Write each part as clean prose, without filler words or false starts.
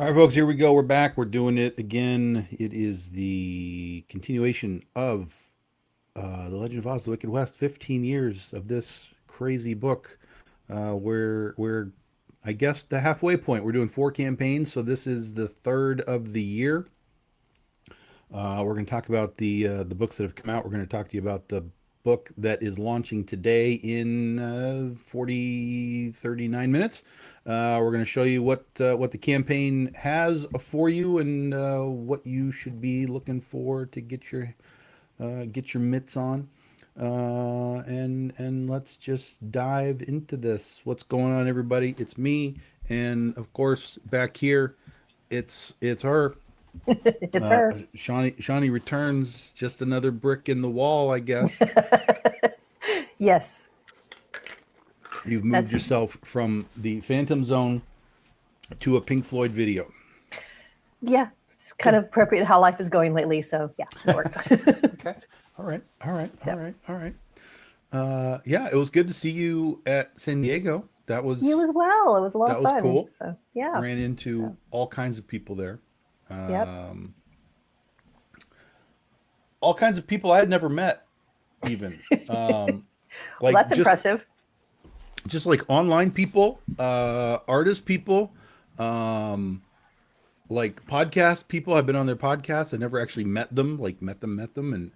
All right, folks, here we go. We're back. We're doing it again. It is the continuation of The Legend of Oz, The Wicked West. 15 years of this crazy book. We're, I guess, the halfway point. We're doing 4 campaigns, so this is the third of the year. We're going to talk about the books that have come out. We're going to talk to you about the book that is launching today in 39 minutes. We're going to show you what the campaign has for you and what you should be looking for to get your mitts on. And let's just dive into this. What's going on, everybody? It's me, and of course, back here, it's her. It's her. Shawnee returns, just another brick in the wall, I guess. Yes. You've moved yourself from the Phantom Zone to a Pink Floyd video. Yeah, it's kind of appropriate how life is going lately. So yeah, it worked. Okay. All right. Yeah, it was good to see you at San Diego. That was You as well. It was a lot of fun. That was cool. So yeah. Ran into all kinds of people there. Yep. All kinds of people I had never met, even. Well, that's impressive. Just like online people, artist people, like podcast people. I've been on their podcast. I never actually met them, met them, and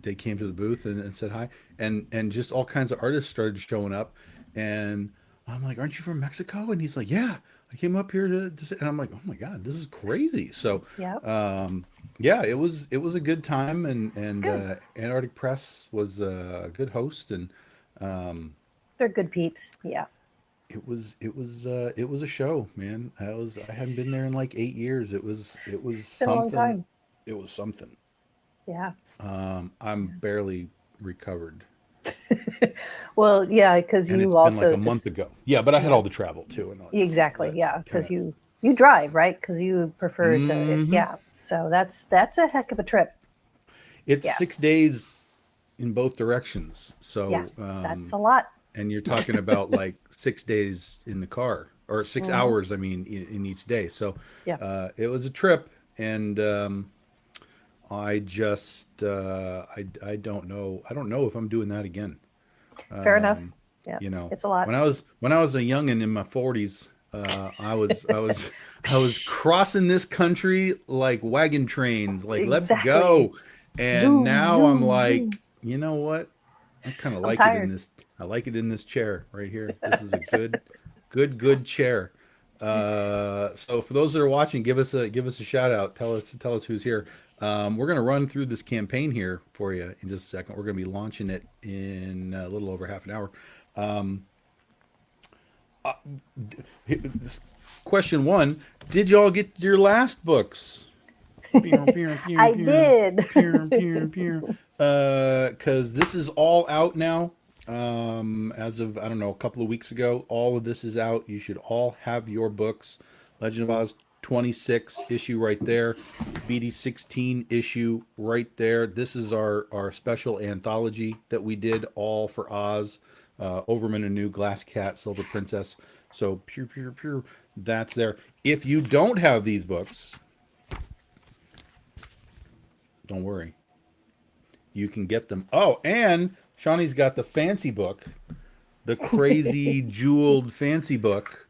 they came to the booth and said hi, and just all kinds of artists started showing up, and I'm like, "Aren't you from Mexico?" And he's like, "Yeah, I came up here to and I'm like, "Oh my God, this is crazy." So, yeah, it was a good time, and Antarctic Press was a good host, and they're good peeps. Yeah. It was a show, man. I hadn't been there in like 8 years. It was Been a long something. time. It was something. Yeah. I'm barely recovered Well, yeah, because and it's you been like also a month just ago. Yeah, but I had yeah, all the travel too, and all exactly, that yeah, kind because of. you drive, right? Because you prefer to, Hmm. yeah. So that's a heck of a trip. It's Yeah, 6 days in both directions. yeah, So, that's a lot. and you're talking about like 6 days in the car, or six Hmm. hours, I mean, in each day. So, Yeah, it was a trip, and I just, I don't know. I don't know if I'm doing that again. fair enough. Um, Yeah, you know, it's a lot. when I was a youngin' in my 40s, I was crossing this country like wagon trains, like let's Exactly. go. And Zoom, now I'm zoom, zoom. like, you know what? I kind of I'm like it in tired. this. I like it in this chair right here. This is a good chair. So for those that are watching, give us a shout out. Tell us who's here. We're gonna run through this campaign here for you in just a second. We're gonna be launching it in a little over half an hour. Um, Question one: did y'all get your last books? Pew, pew, pew, I pew, did. pew, pew, pew. Because this is all out now. As of, I don't know, a couple of weeks ago, all of this is out. You should all have your books. Legend of Oz 26 issue right there. BD 16 issue right there. This is our special anthology that we did all for Oz. Overman and New, Glass Cat, Silver Princess. So pure, pure, pure. That's there. If you don't have these books, don't worry. You can get them. Oh, and Shawnee's got the fancy book, the crazy jeweled fancy book.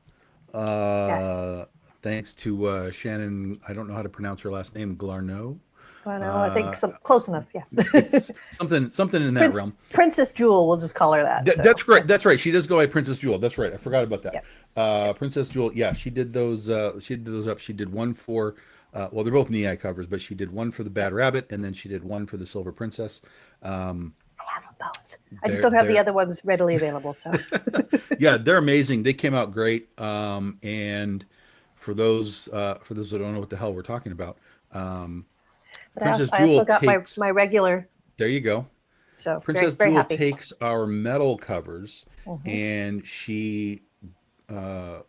Yes. Uh, Thanks to Shannon. I don't know how to pronounce her last name. Glarneau. I know. I think Uh, some close enough. Yeah. it's something in that realm. Princess Jewel. We'll just call her that. That's So yeah, great. That's right. She does go by Princess Jewel. That's right. I forgot about that. yeah, yeah. Princess Jewel. Yeah, she did those. She did those up. She did one for. Well, they're both knee-eye covers, but she did one for the Bad Rabbit, and then she did one for the Silver Princess. Um, I have them both. I just they're don't have the they're other ones readily available. So, yeah, they're amazing. They came out great. And for those that don't know what the hell we're talking about, um, but Princess I Jewel also got takes. my regular. There you go. So very Princess very Jewel happy. takes our metal covers, Hmm. and she uh,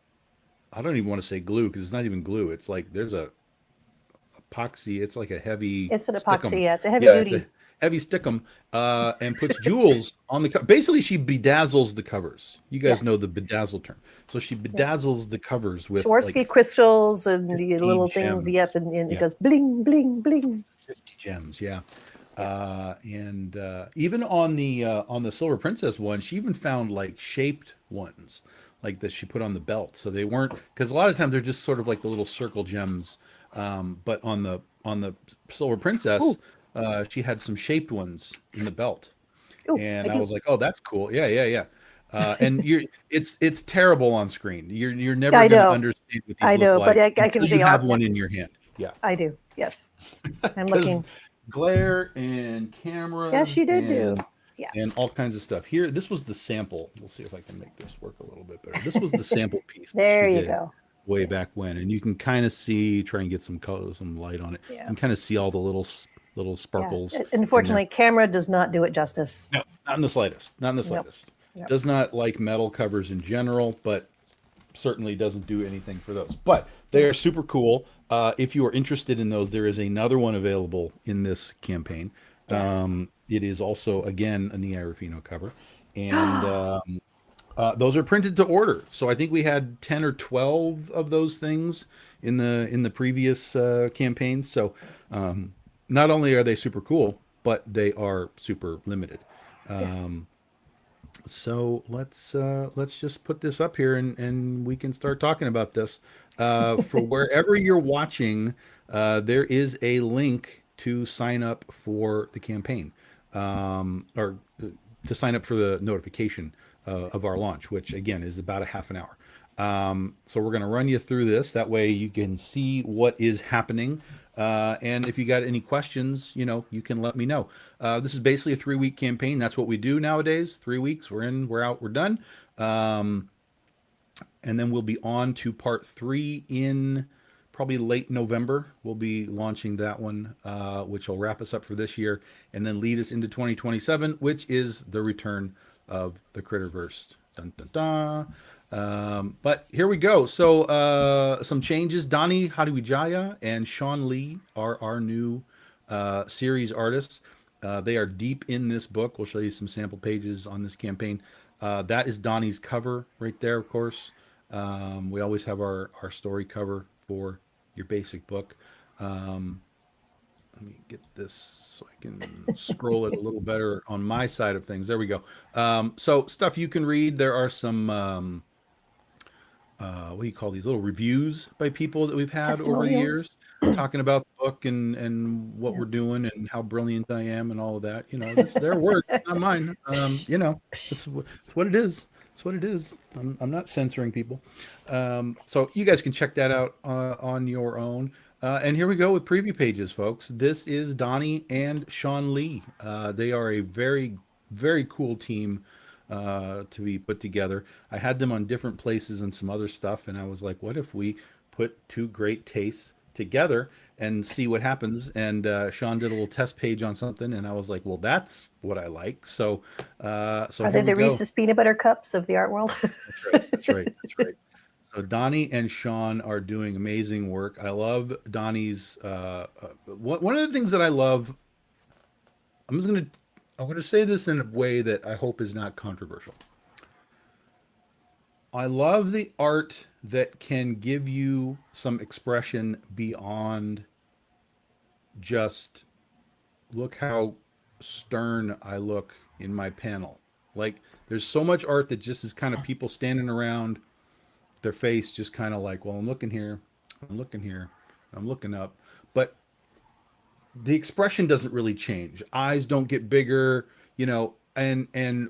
I don't even want to say glue because it's not even glue. It's like there's a epoxy. It's like a heavy It's an stickum. epoxy. Yeah, it's a heavy Yeah, it's a duty. heavy stickum. And puts jewels on the basically she bedazzles the covers. You guys know Yes. the bedazzle term. So she Yep. bedazzles the covers with like Swarovski crystals and the 50 little things. Yep, gems. and it Yeah, goes bling bling bling. 50 gems. Yeah. Yeah. And even on the Silver Princess one, she even found like shaped ones, like that she put on the belt. So they weren't because a lot of times they're just sort of like the little circle gems. But on the Silver Princess, Ooh, she had some shaped ones in the belt, ooh, I and I do. was like, oh, that's cool. Yeah, yeah, yeah. And it's terrible on screen. You're never I gonna know. understand what these I look know, but like I can until you see. have one in your hand. Yeah, I do. Yes, I'm because looking. glare and Yes, cameras she did do. Yeah. and all kinds of stuff. Here, this was the sample. We'll see if I can make this work a little bit better. This was the sample piece that she There you did go. way Yeah. back when, and you can kind of see, try and get some color, some light on it. You Yeah. can kind of see all the little Yeah. sparkles in there. Unfortunately, camera does not do it justice. No, not in the slightest. Not in the Yep. slightest. Yep. Does not like metal covers in general, but certainly doesn't do anything for those. But they Yeah. are super cool. If you are interested in those, there is another one available in this campaign. Yes. It is also again a Nia Rufino cover, and those are printed to order. So I think we had 10 or 12 of those things in the previous campaign. So not only are they super cool, but they are super limited. Yes. So let's just put this up here and we can start talking about this. For wherever you're watching, there is a link to sign up for the campaign, or to sign up for the notification of our launch, which again is about a half an hour. So we're going to run you through this. That way you can see what is happening. And if you got any questions, you can let me know. This is basically a 3-week campaign. That's what we do nowadays. 3 weeks, we're in, we're out, we're done. And then we'll be on to part 3 in probably late November. We'll be launching that one, which will wrap us up for this year and then lead us into 2027, which is the return of the Critterverse. Dun, dun, dun. But here we go. So some changes. Donnie Hadiwijaya and Sean Lee are our new series artists. They are deep in this book. We'll show you some sample pages on this campaign. That is Donnie's cover right there, of course. We always have our story cover for your basic book. Let me get this so I can scroll it a little better on my side of things. There we go. So stuff you can read. There are some what do you call these little reviews by people that we've had over the Testimonials. years talking about the book and what Yeah. we're doing and how brilliant I am and all of that. You know, that's their words, not mine. You know, it's what it is. It's what it is. I'm not censoring people. So you guys can check that out on your own. And here we go with preview pages, folks. This is Donnie and Sean Lee. They are a very, very cool team to be put together. I had them on different places and some other stuff, and I was like, what if we put two great tastes together and see what happens? And Sean did a little test page on something, and I was like, well, that's what I like. So, so Are here they we the go. Reese's peanut butter cups of the art world? That's right. That's right. That's right. So Donnie and Sean are doing amazing work. I love Donnie's. One of the things that I love. I'm gonna say this in a way that I hope is not controversial. I love the art that can give you some expression beyond just look how stern I look in my panel. Like there's so much art that just is kind of people standing around, their face just kind of like, well, I'm looking here, I'm looking here, I'm looking up. But the expression doesn't really change. Eyes don't get bigger, you know, and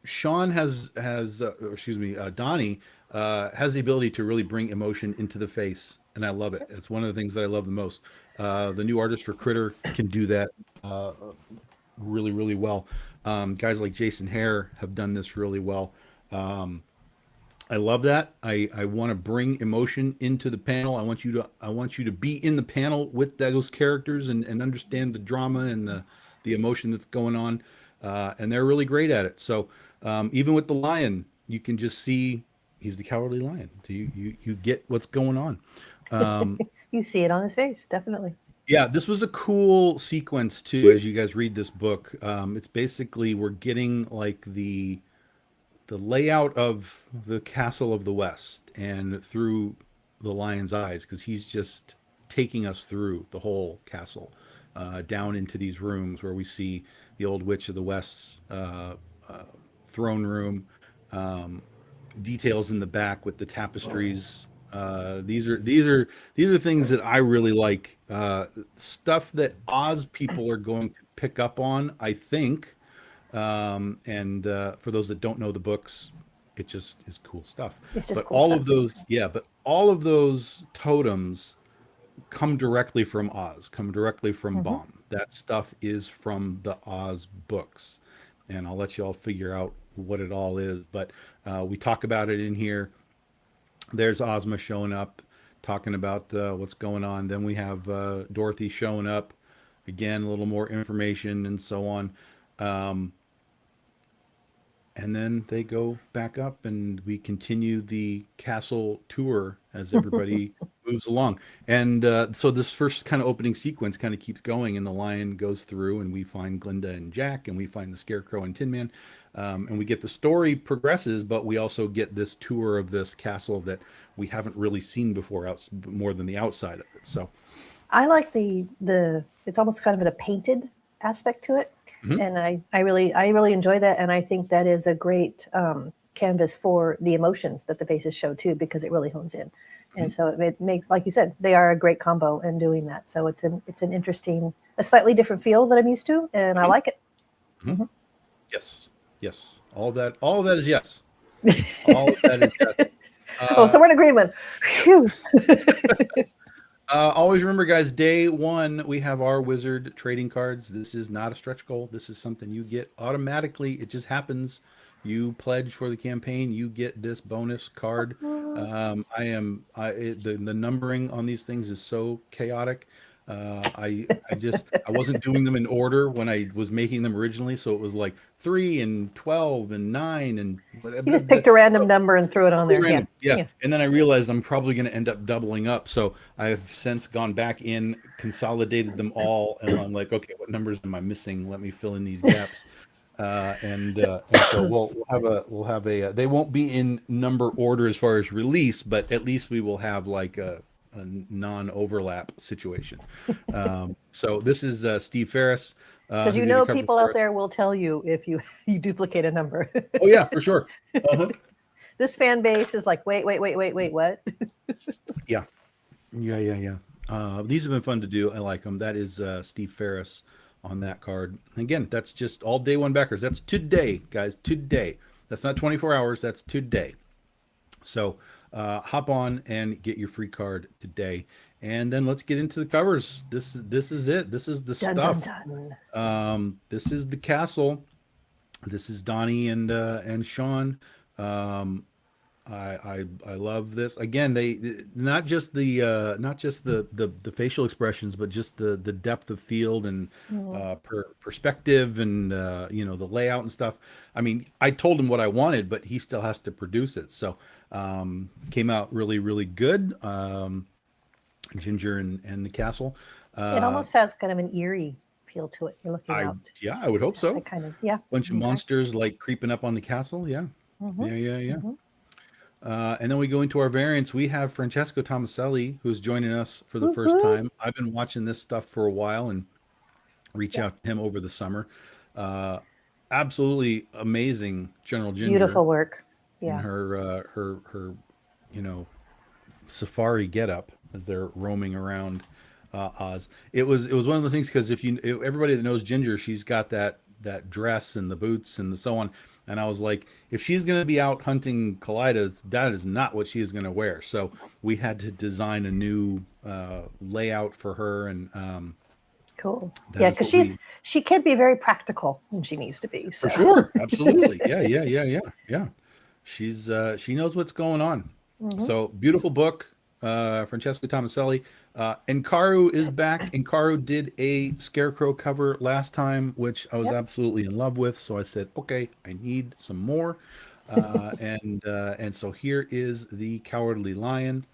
Sean or excuse me, Donnie has the ability to really bring emotion into the face, and I love it. It's one of the things that I love the most. The new artist for Critter can do that really, really well. Guys like Jason Hare have done this really well. I love that. I want to bring emotion into the panel. I want you to be in the panel with those characters and understand the drama and the emotion that's going on. And they're really great at it. So even with the lion, you can just see he's the cowardly lion. So you get what's going on. You see it on his face, definitely. Yeah, this was a cool sequence too. As you guys read this book, it's basically we're getting like the layout of the castle of the West and through the lion's eyes, because he's just taking us through the whole castle, down into these rooms where we see the old witch of the West's throne room, details in the back with the tapestries. These are things that I really like. Stuff that Oz people are going to pick up on, I think. And for those that don't know the books, it just is cool stuff. It's just But cool all stuff. of those, yeah, but all of those totems come directly from Oz, come directly from Hmm. Baum. That stuff is from the Oz books. And I'll let you all figure out what it all is. But we talk about it in here. There's Ozma showing up, talking about what's going on. Then we have Dorothy showing up. Again, a little more information and so on. And then they go back up and we continue the castle tour as everybody moves along. And so this first kind of opening sequence kind of keeps going, and the lion goes through and we find Glinda and Jack, and we find the Scarecrow and Tin Man. And we get the story progresses, but we also get this tour of this castle that we haven't really seen before, more than the outside of it. So I like the it's almost kind of a painted aspect to it, mhm. and I really enjoy that, and I think that is a great canvas for the emotions that the faces show too, because it really hones in, and so it makes, like you said, they are a great combo in doing that. So it's an interesting, a slightly different feel that I'm used to, and I like it. Mhm. Yes, yes, all of that is yes. All of that is yes. Oh, so Uh, we're in agreement. Phew. Always remember, guys, day one, we have our wizard trading cards. This is not a stretch goal. This is something you get automatically. It just happens you pledge for the campaign, you get this bonus card. Oh, The numbering on these things is so chaotic. I wasn't doing them in order when I was making them originally, so it was like 3 and 12 and 9 and you just picked a random so number and threw it on totally there. Yeah. random. Yeah. Yeah. And then I realized I'm probably going to end up doubling up. So I've since gone back in, consolidated them all, and I'm like, okay, what numbers am I missing? Let me fill in these gaps. And so we'll have a they won't be in number order as far as release, but at least we will have like a non-overlap situation. So this is Steve Ferris, Because who you did a know cover people for out us. there will tell you if you you duplicate a number. Oh yeah, for sure. Uh-huh. This fan base is like, wait, what? Yeah. Yeah. These have been fun to do. I like them. That is Steve Ferris on that card. Again, that's just all day one backers. That's today, guys. Today. That's not 24 hours. That's today. So hop on and get your free card today. And then let's get into the covers. This is it. This is the Dun dun stuff. dun. This is the castle. This is Donnie and Sean. Um, I love this. Again, they not just the facial expressions, but just the depth of field and Mm. perspective and the layout and stuff. I mean, I told him what I wanted, but he still has to produce it. So came out really good. Ginger and the castle. It Uh, almost has kind of an eerie feel to it. You're looking I out. Yeah, I would hope That so. kind of, yeah. Bunch of Okay. monsters like creeping up on the castle. Yeah, Mm-hmm. yeah. Mm-hmm. And then we go into our variants. We have Francesco Tomaselli, who's joining us for the first Woo-hoo. time. I've been watching this stuff for a while and reach Yeah. out to him over the summer. Uh, Absolutely amazing General Ginger Beautiful work. in Yeah. her you know safari getup as they're roaming around Oz. It was one of the things because everybody that knows Ginger, she's got that dress and the boots and the so on. And I was like, if she's going to be out hunting Kaleidas, that is not what she's going to wear. So we had to design a new layout for her, and Cool. that Yeah, is because what we she can be very practical when she needs to be. for So. sure, absolutely, yeah. She knows what's going on. Hmm. So beautiful book, Francesco Tomaselli. Enkaru is back. Enkaru did a Scarecrow cover last time, which I was Yep. absolutely in love with. So I said, okay, I need some more. And so here is the Cowardly Lion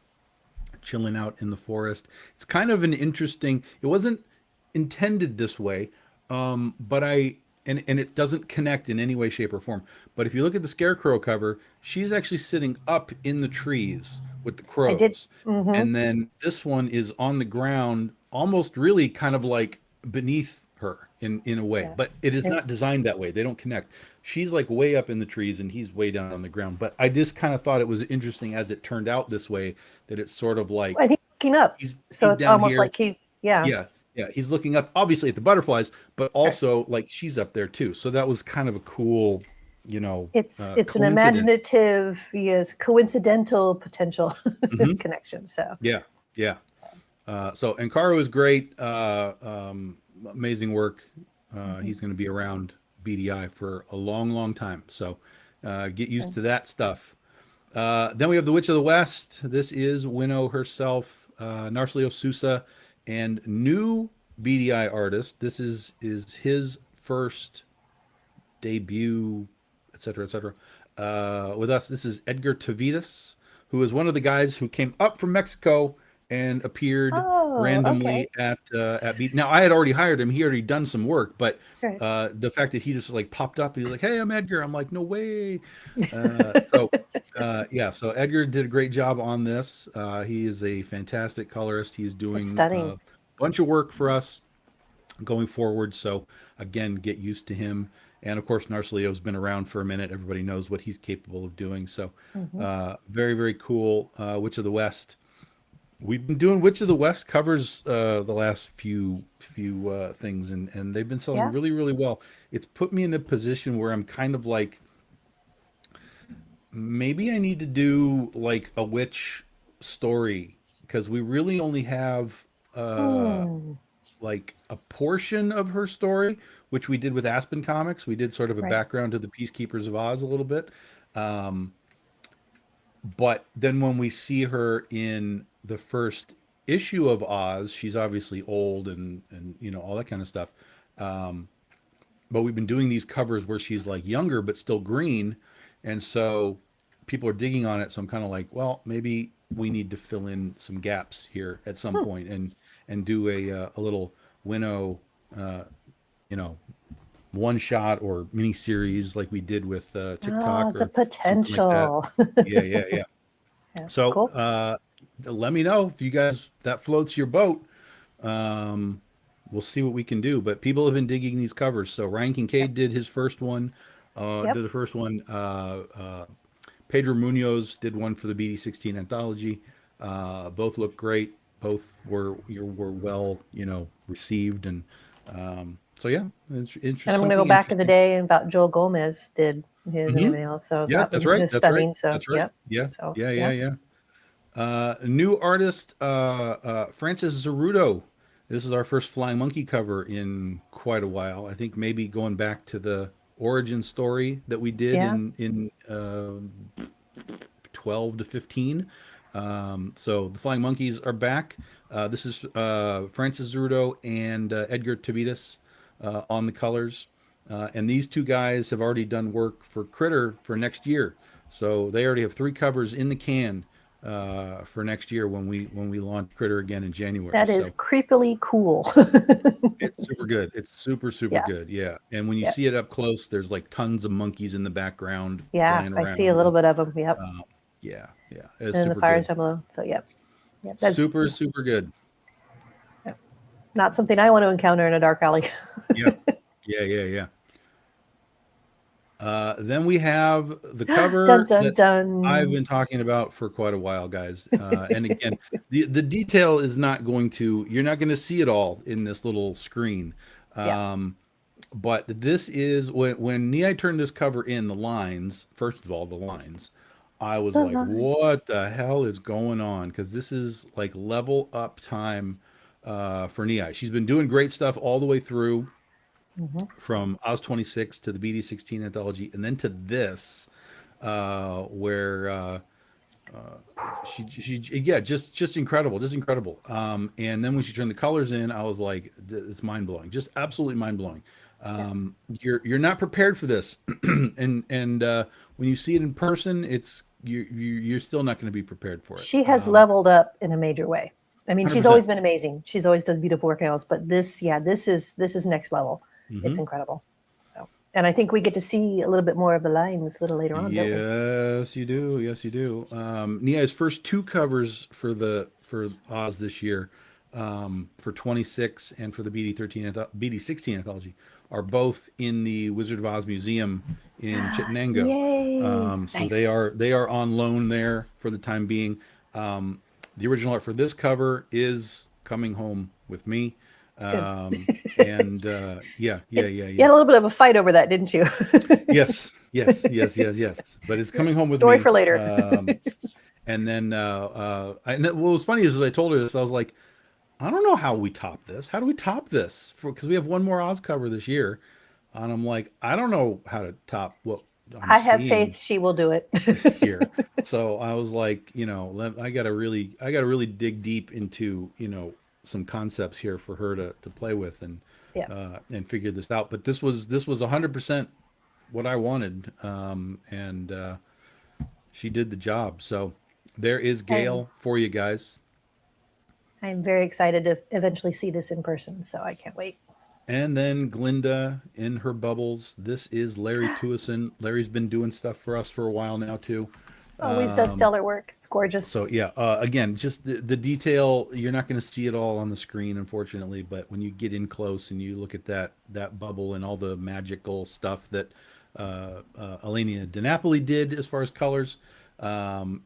chilling out in the forest. It's kind of an interesting. It wasn't intended this way, but and it doesn't connect in any way, shape, or form. But if you look at the Scarecrow cover, she's actually sitting up in the trees with the I did. crows, Hmm. and then this one is on the ground, almost really kind of like beneath her in a way. Yeah. But it is And not designed that way. They don't connect. She's like way up in the trees, and he's way down on the ground. But I just kind of thought it was interesting as it turned out this way that it's sort of like and he's looking up. So he's it's down almost here. like he's, yeah. Yeah, yeah. He's looking up, obviously at the butterflies, but Right. also like she's up there too. So that was kind of a cool, It's an coincidence. imaginative, yes, coincidental potential Hmm. connection. So Yeah, yeah. So Enkaru is great. Amazing work. mhm. He's going to be around BDI for a long time. So get used Okay. to that stuff. Then we have the Witch of the West. This is Winnow herself, Narcelio Sousa, and new BDI artist. This is his first debut, etc., etc. With us, this is Edgar Tavidas, who is one of the guys who came up from Mexico and appeared Oh, okay. randomly at B. Now I had already hired him; he already done some work, but Great. the fact that he just like popped up and he's like, "Hey, I'm Edgar," I'm like, "No way!" So Edgar did a great job on this. He is a fantastic colorist. He's It's doing stunning. a bunch of work for us going forward. So again, get used to him. And of course, Narcelio's been around for a minute. Everybody knows what he's capable of doing. So Hmm. very cool. Witch of the West. We've been doing Witch of the West covers the last few things, and they've been selling Yeah. really well. It's put me in a position where I'm kind of like maybe I need to do like a witch story because we really only have uh Hmm. like a portion of her story. which we did with Aspen Comics. We did sort of a Right. background to the Peacekeepers of Oz a little bit. Um, but then when we see her in the first issue of Oz, she's obviously old and all that kind of stuff. Um, but we've been doing these covers where she's like younger but still green, and so people are digging on it. So I'm kind of like, well, maybe we need to fill in some gaps here at some Hmm. point and do a little Winnow, uh, you know, one shot or mini series like we did with Ah, TikTok the or something like that. potential. Yeah, yeah, yeah. Yeah, So cool. let me know if you guys that floats your boat. Um, we'll see what we can do. But people have been digging these covers. So Ryan Yep. Kincaid did his first one. Yep. Did the first one. Pedro Munoz did one for the BD16 anthology. Both look great. Both were well, received, and so yeah, it's And I'm going to go something back in the interesting. day and about Joel Gomez did his and Hmm. everything else. So Yeah, that that's was right. just That's right. stunning. So, That's right. yep. Yeah, So, yeah, yeah, yeah. yeah. New artist, Francis Zeruto. This is our first Flying Monkey cover in quite a while. I think maybe going back to the origin story that we did Yeah. in 12 to 15. So the Flying Monkeys are back. This is Francis Zeruto and Edgar Tavitas on the colors. And these two guys have already done work for Critter for next year. So they already have three covers in the can for next year when we launch Critter again in January. That is So creepily cool. it's super good. It's super super Yeah. good. Yeah. And when you Yeah. see it up close, there's like tons of monkeys in the background Yeah. flying I see a around. little bit of them. Yep. Yeah, yeah, it's And then the super fires good. down below. So, yep. Yep. That's Super super good. not something I want to encounter in a dark alley. Yeah, yeah, yeah, yeah. Then we have the Dun, cover dun, that I've dun. been talking about for quite a while, guys. And again, the detail is not going to, you're not going to see it all in this little screen. Yeah. Um, but this is when Nei turned this cover in, the lines, first of all, the lines, I was The like, line. what the hell is going on? Because this is like level up time for Nei. She's been doing great stuff all the way through Hmm. from Oz 26 to the BD16 anthology, and then to this, where she yeah, just incredible, just incredible. And then when she turned the colors in, I was like, it's mind blowing, just absolutely mind blowing. Yeah. You're not prepared for this, and when you see it in person, you're still not going to be prepared for it. She has leveled up in a major way. I mean, she's 100%. always been amazing. She's always done beautiful work else, but this, yeah, this is next level. It's Hmm. incredible. So, and I think we get to see a little bit more of the lines a little later on, don't we? Yes, you do. Yes, you do. Nia's first two covers for Oz this year, for 26 and for the BD16 anthology, are both in the Wizard of Oz Museum in Chittenango. Yay! So they Nice. are on loan there for the time being. The original art for this cover is coming home with me. Good. And yeah, yeah, yeah, You yeah. had a little bit of a fight over that, didn't you? Yes, yes, yes, yes, yes. But it's coming home with Story me. for later. And then, what was funny is, as I told her this, I was like, I don't know how we top this. How do we top this? Because we have one more Oz cover this year, and I'm like, I don't know how to top what I'm I have faith seeing she will do it. here. So I was like, I gotta really dig deep into, some concepts here for her to play with Yeah. and figure this out. But this was 100% what I wanted, and she did the job. So there is I'm Gail for you guys. I'm very excited to eventually see this in person, so I can't wait. And then Glinda in her bubbles. This is Larry Tuason. Larry's been doing stuff for us for a while now too. Always does stellar work. It's gorgeous. So yeah, again, just the detail. You're not going to see it all on the screen, unfortunately. But when you get in close and you look at that bubble and all the magical stuff that Elenia DiNapoli did as far as colors,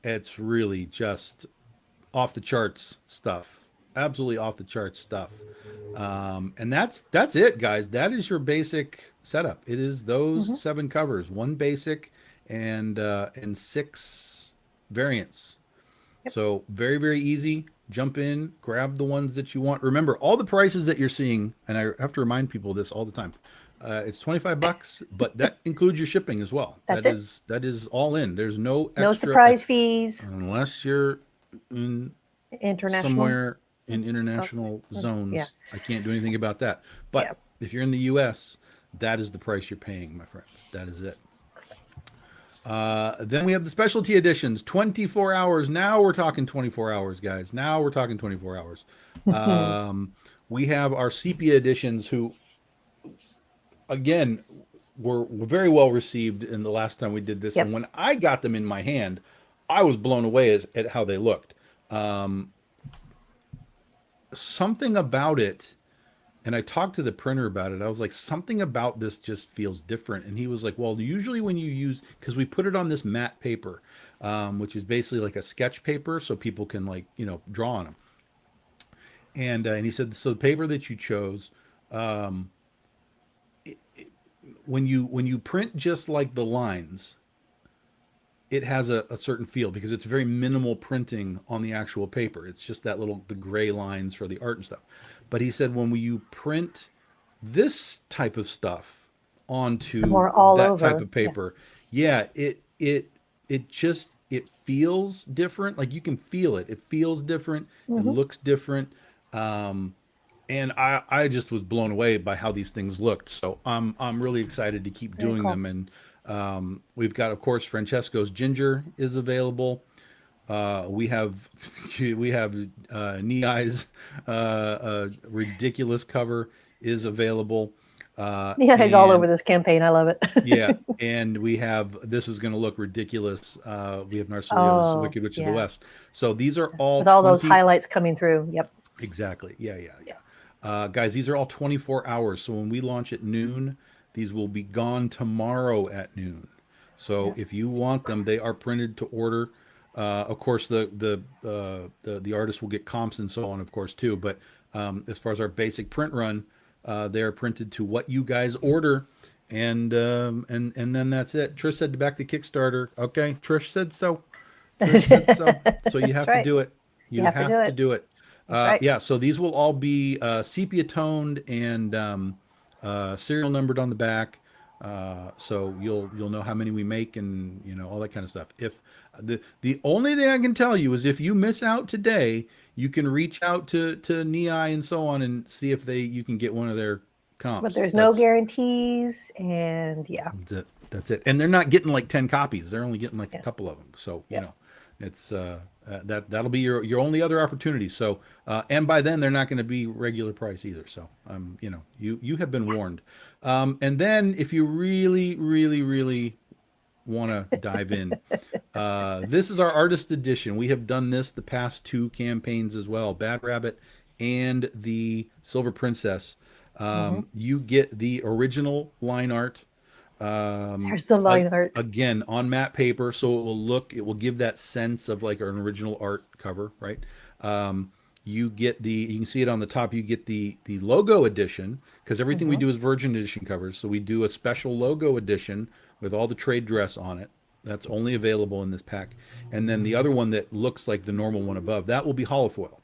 it's really just off the charts stuff. Absolutely off the charts stuff. And that's it, guys. That is your basic setup. It is those Hmm. seven covers, one basic and six variants. Yep. So very very easy. Jump in, grab the ones that you want. Remember, all the prices that you're seeing, and I have to remind people of this all the time. It's $25, but that includes your shipping as well. That's it. That is all in. There's no No extra surprise fees. unless you're in International. somewhere in international Yeah. zones. I can't do anything about that. Yeah. But if you're in the U.S., that is the price you're paying, my friends. That is it. Then we have the specialty editions, 24 hours. Now we're talking 24 hours, guys. Now we're talking 24 hours. We have our sepia editions, who, again, were very well received in the last time we did this. Yep. And when I got them in my hand, I was blown away at how they looked. Something about it, and I talked to the printer about it. I was like, something about this just feels different. And he was like, well, usually when you use, because we put it on this matte paper, which is basically like a sketch paper, so people can, like, draw on them. And he said, so the paper that you chose, when you print just like the lines, it has a certain feel because it's very minimal printing on the actual paper. It's just the gray lines for the art and stuff. But he said when you print this type of stuff onto more all that over. type of paper, yeah, it feels different. Like, you can feel it. It feels different. It looks different. And I just was blown away by how these things looked. So I'm really excited to keep doing cool. them. And we've got, of course, Francesco's Ginger is available. We have Nei's ridiculous cover is available. Yeah, he's all over this campaign. I love it. Yeah, and we have, this is going to look ridiculous. We have Narcilleo's Wicked Witch of the West. So these are all with all those highlights coming through. Yep. Exactly. Yeah. Guys, these are all 24 hours. So when we launch at noon, these will be gone tomorrow at noon. So if you want them, they are printed to order. Of course, the artist will get comps and so on, of course, too. But as far as our basic print run, they are printed to what you guys order, and then that's it. Trish said to back the Kickstarter. Okay, Trish said so. Trish said so. So you have to do it. You have to do it. Right. Yeah, so these will all be sepia toned and serial numbered on the back, so you'll know how many we make, and all that kind of stuff. If the only thing I can tell you is, if you miss out today, you can reach out to Nei and so on and see if you can get one of their comps. But there's no guarantees, and yeah, that's it. And they're not getting like 10 copies; they're only getting like a couple of them. So it's that'll be your only other opportunity. So and by then they're not going to be regular price either. So you have been warned. And then if you really want to dive in, this is our artist edition. We have done this the past 2 campaigns as well, Bad Rabbit and the Silver Princess. You get the original line art. there's the line art again on matte paper, so it will give that sense of like an original art cover, right? You can see it on the top. You get the logo edition, because everything we do is Virgin edition covers. So we do a special logo edition with all the trade dress on it. That's only available in this pack. And then the other one that looks like the normal one above, that will be holofoil.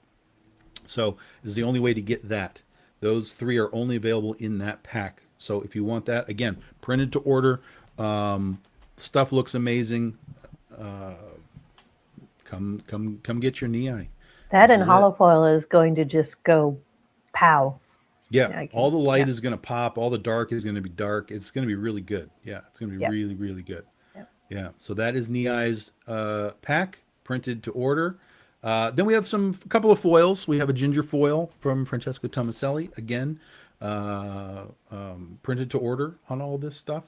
So is the only way to get that. Those 3 are only available in that pack. So if you want that, again, printed to order. Stuff looks amazing. Come get your Nei. that, and holofoil is going to just go pow. Yeah, all the light is going to pop. All the dark is going to be dark. It's going to be really good. Yeah, it's going to be really good. Yeah, so that is Nei's pack, printed to order. Then we have a couple of foils. We have a ginger foil from Francesco Tomaselli, again, printed to order on all this stuff.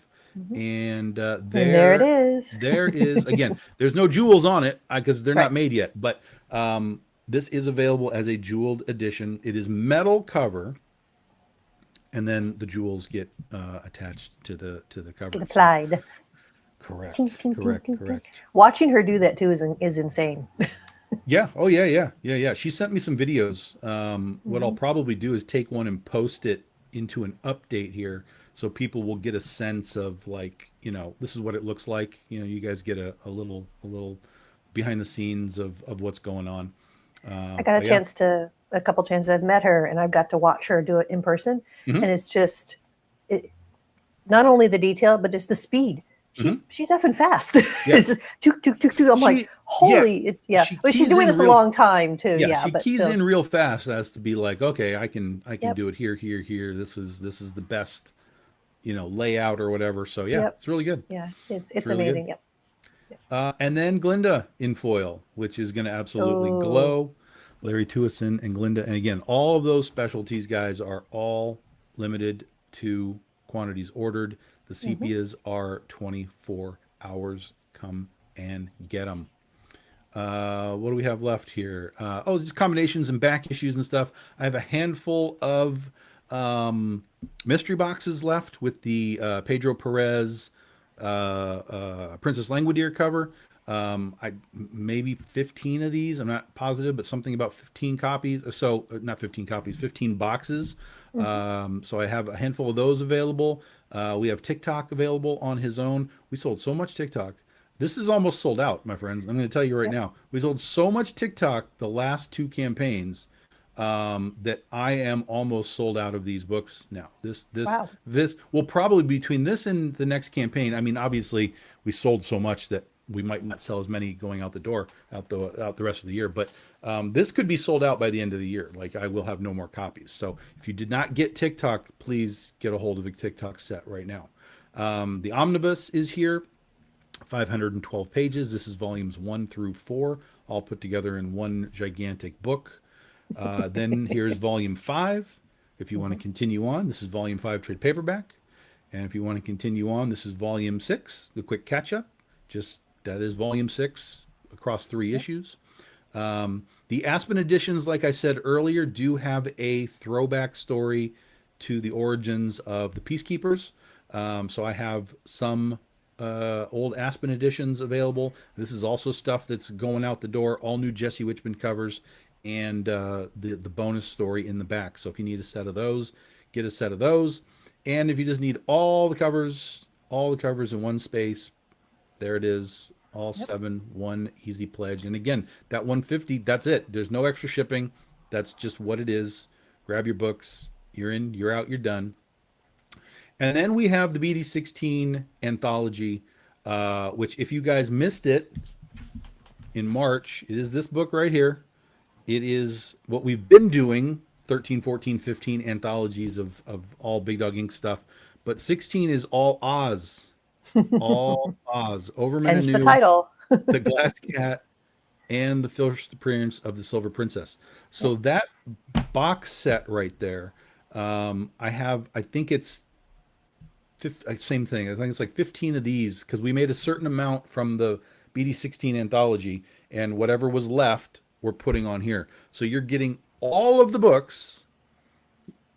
And there it is. There is, again, there's no jewels on it because they're not made yet. But this is available as a jeweled edition. It is metal cover, and then the jewels get attached to the cover. Get applied. So, correct. Correct. Watching her do that too is insane. Yeah. Oh, yeah. She sent me some videos. What I'll probably do is take one and post it into an update here, so people will get a sense of, like, this is what it looks like. You guys get a little behind the scenes of what's going on. I got a couple chances. I've met her, and I've got to watch her do it in person, and it's just not only the detail, but just the speed. She's effing fast. Yeah. It's just tuk, tuk, tuk, tuk. I'm like, holy, it's, yeah. She But she's keys doing in this a real long time too. yeah, Yeah, she but keys still, in real fast as to be like, okay, I can yep, do it here, here, here. This is the best, layout or whatever. So yeah, yep, it's really good. yeah. It's It's really good. amazing. Yep. And then Glinda in foil, which is going to absolutely Oh, glow. Larry Tuason and Glinda. And again, all of those specialties, guys, are all limited to quantities ordered. The hmm, sepias are 24 hours. Come and get them. What do we have left here? Just combinations and back issues and stuff. I have a handful of mystery boxes left with the Pedro Perez Princess Langwidere cover. I maybe 15 of these. I'm not positive, but something about 15 copies. So not 15 copies, 15 boxes. hmm, So I have a handful of those available. We have TikTok available on his own. We sold so much TikTok. This is almost sold out, my friends. I'm going to tell you right yep. now. We sold so much TikTok the last two campaigns that I am almost sold out of these books now. Wow. This will probably between this and the next campaign. I mean, obviously, we sold so much that we might not sell as many going out the door out the rest of the year. But this could be sold out by the end of the year. Like I will have no more copies. So if you did not get TikTok, please get a hold of a TikTok set right now. The omnibus is here. 512 pages. This is volumes 1 through 4, all put together in one gigantic book. Then here's volume 5. If you want to Hmm. continue on, this is volume 5 trade paperback. And if you want to continue on, this is volume 6, the quick catch up. Just that is volume 6 across 3 issues. The Aspen editions, like I said earlier, do have a throwback story to the origins of the Peacekeepers. So I have some old Aspen editions available. This is also stuff that's going out the door. All new Jesse Witchman covers and the bonus story in the back. So if you need a set of those, get a set of those. And if you just need all the covers in one space, there it is. All Yep. seven, one easy pledge. And again, that 150, that's it. There's no extra shipping. That's just what it is. Grab your books. You're in, you're out, you're done. And then we have the BD16 anthology, which if you guys missed it in March, it is this book right here. It is what we've been doing 13, 14, 15 anthologies of all Big Dog Ink stuff. But 16 is all Oz. All Oz. Overman Hence the Anew, title. The Glass Cat, and the first appearance of the Silver Princess. Yep. So that box set right there, I think it's same thing. I think it's like 15 of these because we made a certain amount from the BD16 anthology, and whatever was left, we're putting on here. So you're getting all of the books.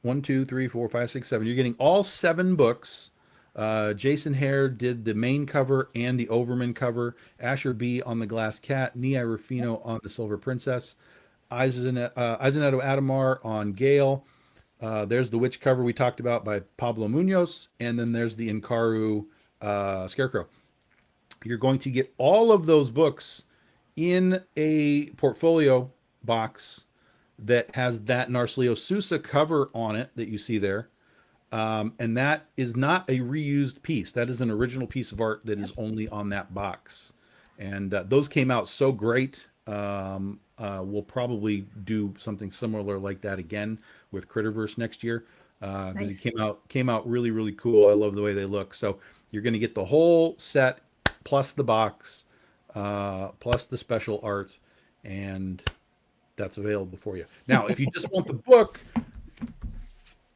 One, two, three, four, five, six, seven. You're getting all 7 books. Jason Hare did the main cover and the Overman cover. Asher B on the Glass Cat. Nia Yep. Rufino on the Silver Princess. Izaneto Adamar on Gale. There's the witch cover we talked about by Pablo Munoz, and then there's the Inkaru Scarecrow. You're going to get all of those books in a portfolio box that has that Narcelio Sousa cover on it that you see there. And that is not a reused piece. That is an original piece of art that is only on that box. And those came out so great. We'll probably do something similar like that again with Critterverse next year because it Nice. came out really really cool. I love the way they look. So you're going to get the whole set plus the box plus the special art, and that's available for you. Now, if you just want the book,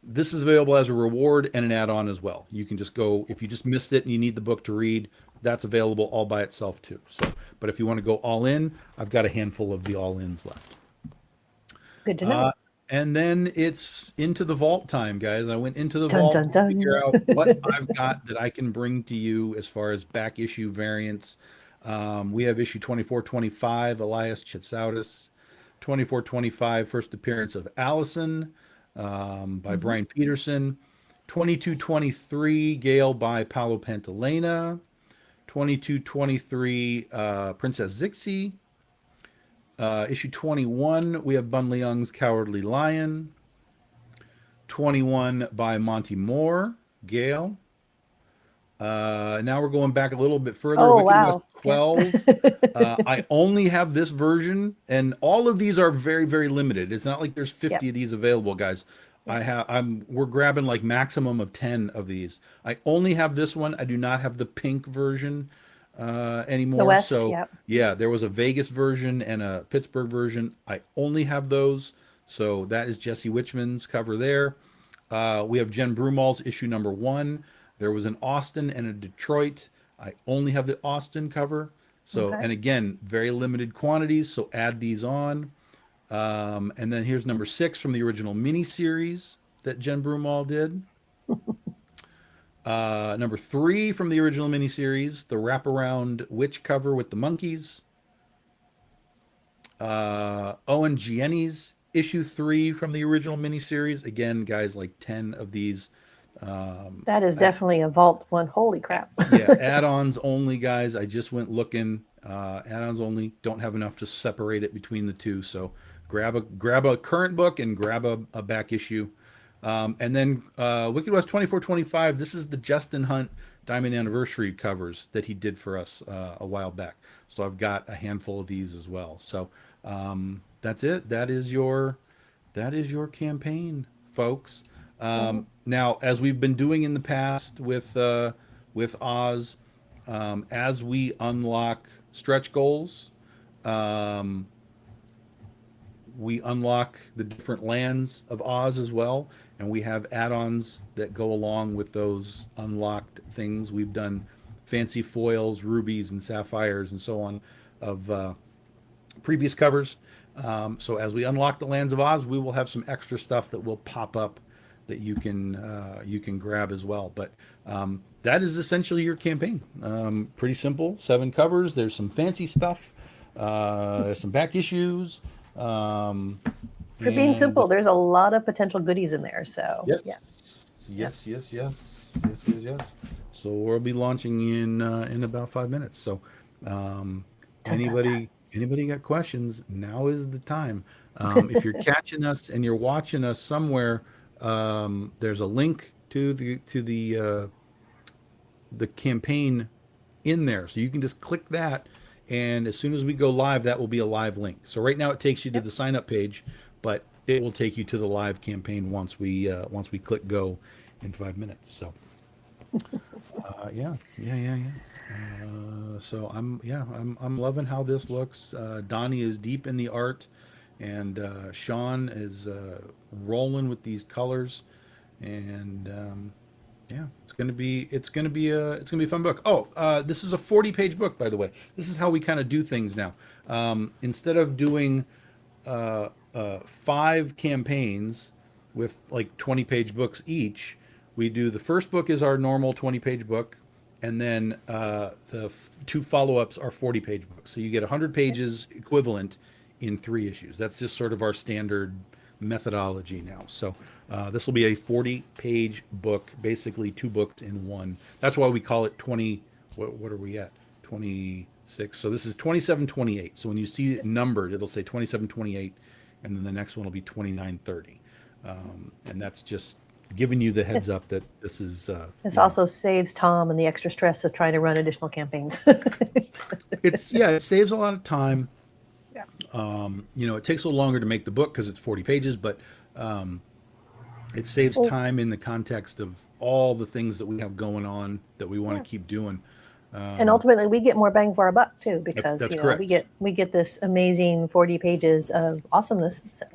this is available as a reward and an add-on as well. You can just go if you just missed it and you need the book to read. That's available all by itself too. So, but if you want to go all in, I've got a handful of the all-ins left. Good to Uh, know. and then it's into the vault time, guys. I went into the Dun vault dun to figure dun. out what I've got that I can bring to you as far as back issue variants. We have issue 2425, Elias Chitsaudis, 2425, first appearance of Allison by Hmm. Brian Peterson, 2223, Gale by Paolo Pantalena, 2223, Princess Zixi, issue 21, we have Bun Leung's Cowardly Lion. 21 by Monty Moore, Gale. Now we're going back a little bit further. Oh, Wicked West wow. Yeah. 12. I only have this version, and all of these are very, very limited. It's not like there's Yep. 50 of these available, guys. Yep. We're grabbing like maximum of 10 of these. I only have this one. I do not have the pink version The anymore. West. So Yep. yeah, there was a Vegas version and a Pittsburgh version. I only have those. So that is Jesse Witchman's cover there. We have Jen Brumall's issue number 1. There was an Austin and a Detroit. I only have the Austin cover. So, Okay. and again, very limited quantities. So add these on. And then here's number 6 from the original miniseries that Jen Brumall did. Number 3 from the original miniseries, the wraparound witch cover with the monkeys. Owen Gienni's issue 3 from the original miniseries. Again, guys, like 10 of these. That is definitely a vault one. Holy crap. Yeah, add-ons only, guys. I just went looking. Add-ons only. Don't have enough to separate it between the two. So grab a current book and grab a back issue. And then Wicked West 2425. This is the Justin Hunt Diamond Anniversary covers that he did for us a while back. So I've got a handful of these as well. So that's it. That is your campaign, folks. Now, as we've been doing in the past with Oz, as we unlock stretch goals, um, we unlock the different lands of Oz as well, and we have add-ons that go along with those unlocked things. We've done fancy foils, rubies, and sapphires, and so on of previous covers. So as we unlock the lands of Oz, we will have some extra stuff that will pop up that you can grab as well. But that is essentially your campaign. Pretty simple. 7 covers. There's some fancy stuff. There's some back issues. For being And simple, there's a lot of potential goodies in there. So, yes, yeah. yes. So we'll be launching in about 5 minutes. So Dun, dun, dun. anybody got questions? Now is the time. If you're catching us and you're watching us somewhere, there's a link to the campaign in there, so you can just click that, and as soon as we go live, that will be a live link. So right now it takes you to Yep. the sign up page, but it will take you to the live campaign once we click go in 5 minutes. So yeah. So I'm loving how this looks. Donnie is deep in the art, and Sean is rolling with these colors, and yeah, it's gonna be a fun book. Oh, this is a 40-page book, by the way. This is how we kind of do things now. Instead of doing 5 campaigns with like 20-page books each, we do the first book is our normal 20-page book, and then the 2 follow-ups are 40-page books. So you get 100 pages equivalent in 3 issues. That's just sort of our standard methodology now. So this will be a 40-page book, basically 2 books in one. That's why we call it 20. What are we at? 26. So this is 2728. So when you see it numbered, it'll say 2728, and then the next one will be 2930. And that's just giving you the heads up that this is. This also saves Tom and the extra stress of trying to run additional campaigns. It saves a lot of time. Yeah. It takes a little longer to make the book because it's 40 pages, but it saves Well, time in the context of all the things that we have going on that we want yeah. to keep doing. And ultimately, we get more bang for our buck too, because That's we correct. get this amazing 40 pages of awesomeness, so,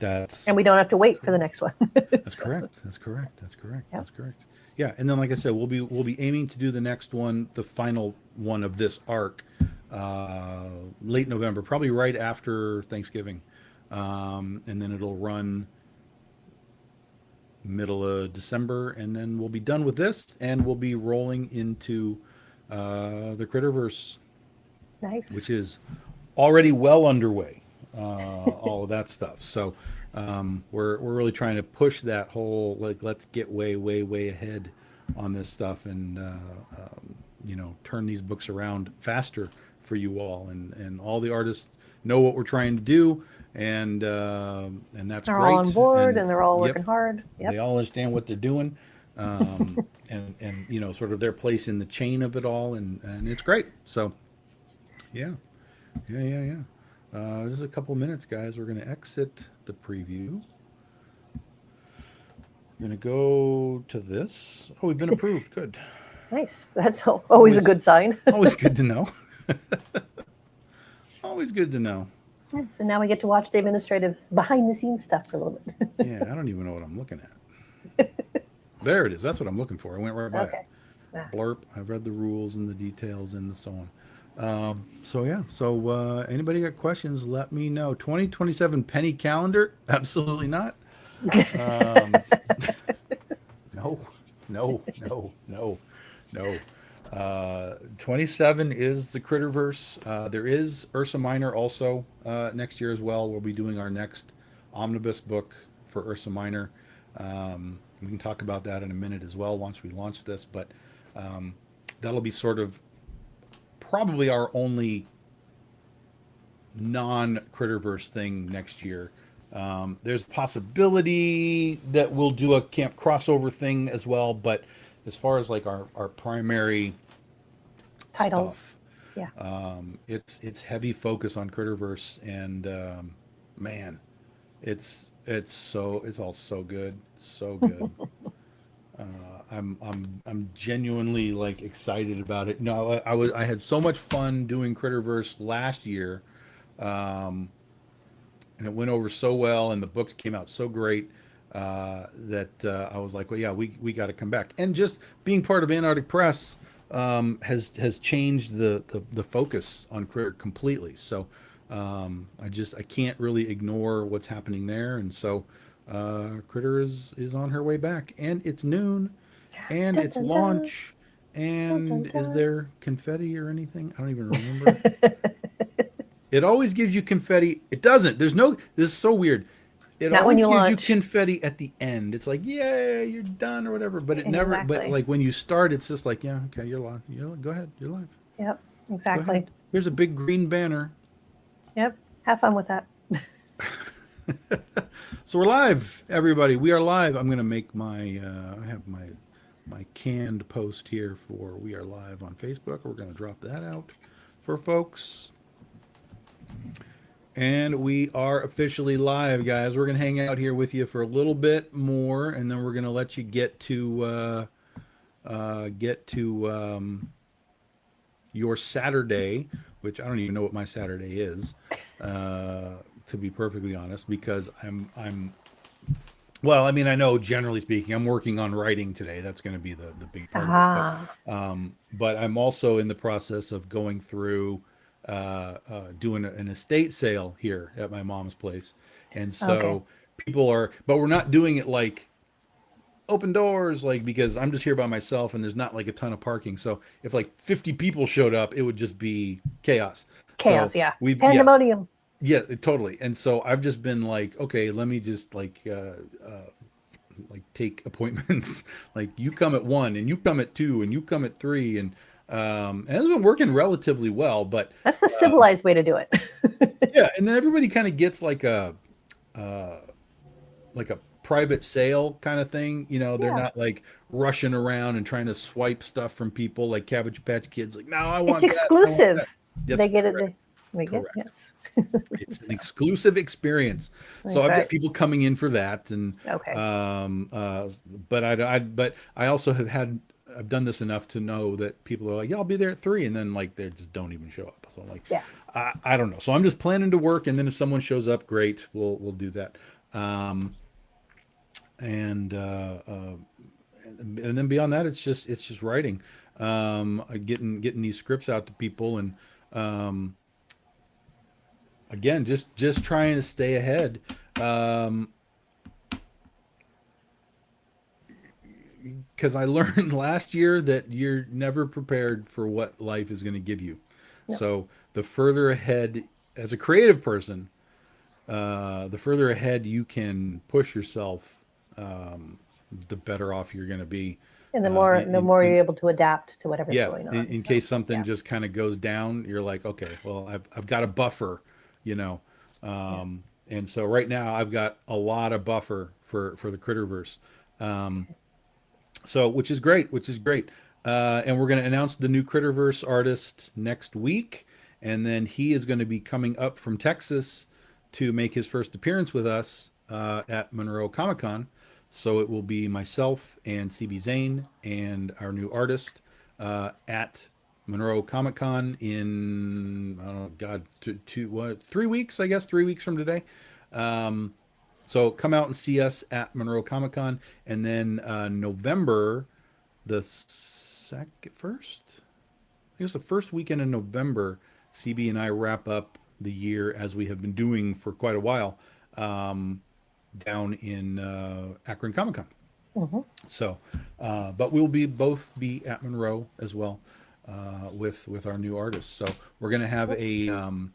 That's and we don't have to wait for the next one. that's So, correct. That's correct. That's correct. yeah. That's correct. Yeah, and then like I said, we'll be aiming to do the next one, the final one of this arc, late November, probably right after Thanksgiving, and then it'll run middle of December, and then we'll be done with this, and we'll be rolling into the Critterverse, Nice. which is already well underway. All of that stuff. So we're really trying to push that whole, like, let's get way ahead on this stuff, and turn these books around faster for you all, and all the artists know what we're trying to do, and that's They're all great. on board And and they're all yep, working hard. they Yep. all understand what they're doing. and sort of their place in the chain of it all, and it's great. So yeah, yeah. Just a couple minutes, guys. We're gonna exit the preview. We're gonna go to this. Oh, we've been approved. Good. Nice. That's always a Always, good sign. always good to know. Always good to know. Yeah, so now we get to watch the administrative behind the scenes stuff for a little bit. Yeah, I don't even know what I'm looking at. There it is. That's what I'm looking for. I went right by it. Okay. Ah, Blurb. I've read the rules and the details and the so on. So yeah. So anybody got questions? Let me know. 2027 penny calendar? Absolutely not. Um, no, no. 27 is the Critterverse. There is Ursa Minor also next year as well. We'll be doing our next omnibus book for Ursa Minor. We can talk about that in a minute as well once we launch this, but um, that'll be sort of probably our only non-Critterverse thing next year. There's a possibility that we'll do a camp crossover thing as well, but as far as like our primary titles. stuff, Yeah. it's heavy focus on Critterverse, and man, it's all so good, so good. I'm genuinely like excited about it. No, I had so much fun doing Critterverse last year, um, and it went over so well, and the books came out so great that I was like, well, yeah, we got to come back. And just being part of Antarctic Press has changed the focus on Critter completely. So I can't really ignore what's happening there, and so Critter is on her way back, and it's noon, and Dun, it's dun, dun. launch. Dun, dun, And is dun. there confetti or anything? I don't even remember. It always gives you confetti. It doesn't. There's no. This is so weird. It Not when always you gives you launch. confetti at the end. It's like, yeah, you're done or whatever. But it never. But Exactly. like when you start, it's just like, yeah, okay, you're live. Go ahead. You're live. Yep. Go Exactly. ahead. Here's a big green banner. Yep. Have fun with that. So we're live, everybody. We are live. I'm gonna make my. I have my canned post here for we are live on Facebook. We're gonna drop that out for folks. And we are officially live, guys. We're gonna hang out here with you for a little bit more, and then we're gonna let you get to your Saturday, which I don't even know what my Saturday is, to be perfectly honest, because I'm well, I mean, I know generally speaking, I'm working on writing today. That's going to be the big part of it. Ah. But I'm also in the process of going through doing an estate sale here at my mom's place, and Okay. so people are, but we're not doing it like open doors, like because I'm just here by myself and there's not like a ton of parking. So if like 50 people showed up, it would just be chaos. So Chaos. Yeah. yes, Pandemonium. yeah, totally. And so I've just been like, okay, let me just like take appointments. Like you come at 1 and you come at 2 and you come at 3, and it's been working relatively well. But That's the civilized way to do it. yeah, and then everybody kind of gets uh, like a private sale kind of thing. They're Yeah. not like rushing around and trying to swipe stuff from people like Cabbage Patch Kids. Like, no, I It's want that. I want that. exclusive. That's They get it. correct. They get Correct. yes. It's an So, exclusive experience. So that's I've got right. people coming in for that, and Okay. um, uh, but I also I've done this enough to know that people are like, yeah, I'll be there at 3, and then like they just don't even show up. So I'm like, Yeah. I don't know. So I'm just planning to work, and then if someone shows up, great, we'll do that. Um, and and then beyond that, it's just writing, getting these scripts out to people, and um, again, just trying to stay ahead. Um, because I learned last year that you're never prepared for what life is going to give you. No. So the further ahead, as a creative person, the further ahead you can push yourself, the better off you're going to be. And the Uh, more in, the in, more in you're able to adapt to whatever's yeah, going in, on. in So case something yeah. just kind of goes down, you're like, okay, well, I've got a buffer, you know. Yeah. And so right now I've got a lot of buffer for the Critterverse. Um, So, which is great. And we're going to announce the new Critterverse artist next week. And then he is going to be coming up from Texas to make his first appearance with us at Monroe Comic Con. So it will be myself and CB Zane and our new artist at Monroe Comic Con in, I don't know, God, what, 3 weeks, I guess, 3 weeks from today. Um, so come out and see us at Monroe Comic Con, and then November, the second, first, I guess the first weekend in November, CB and I wrap up the year as we have been doing for quite a while, um, down in Akron Comic Con. Hmm. So, but we'll be both be at Monroe as well with our new artists. So we're gonna have we're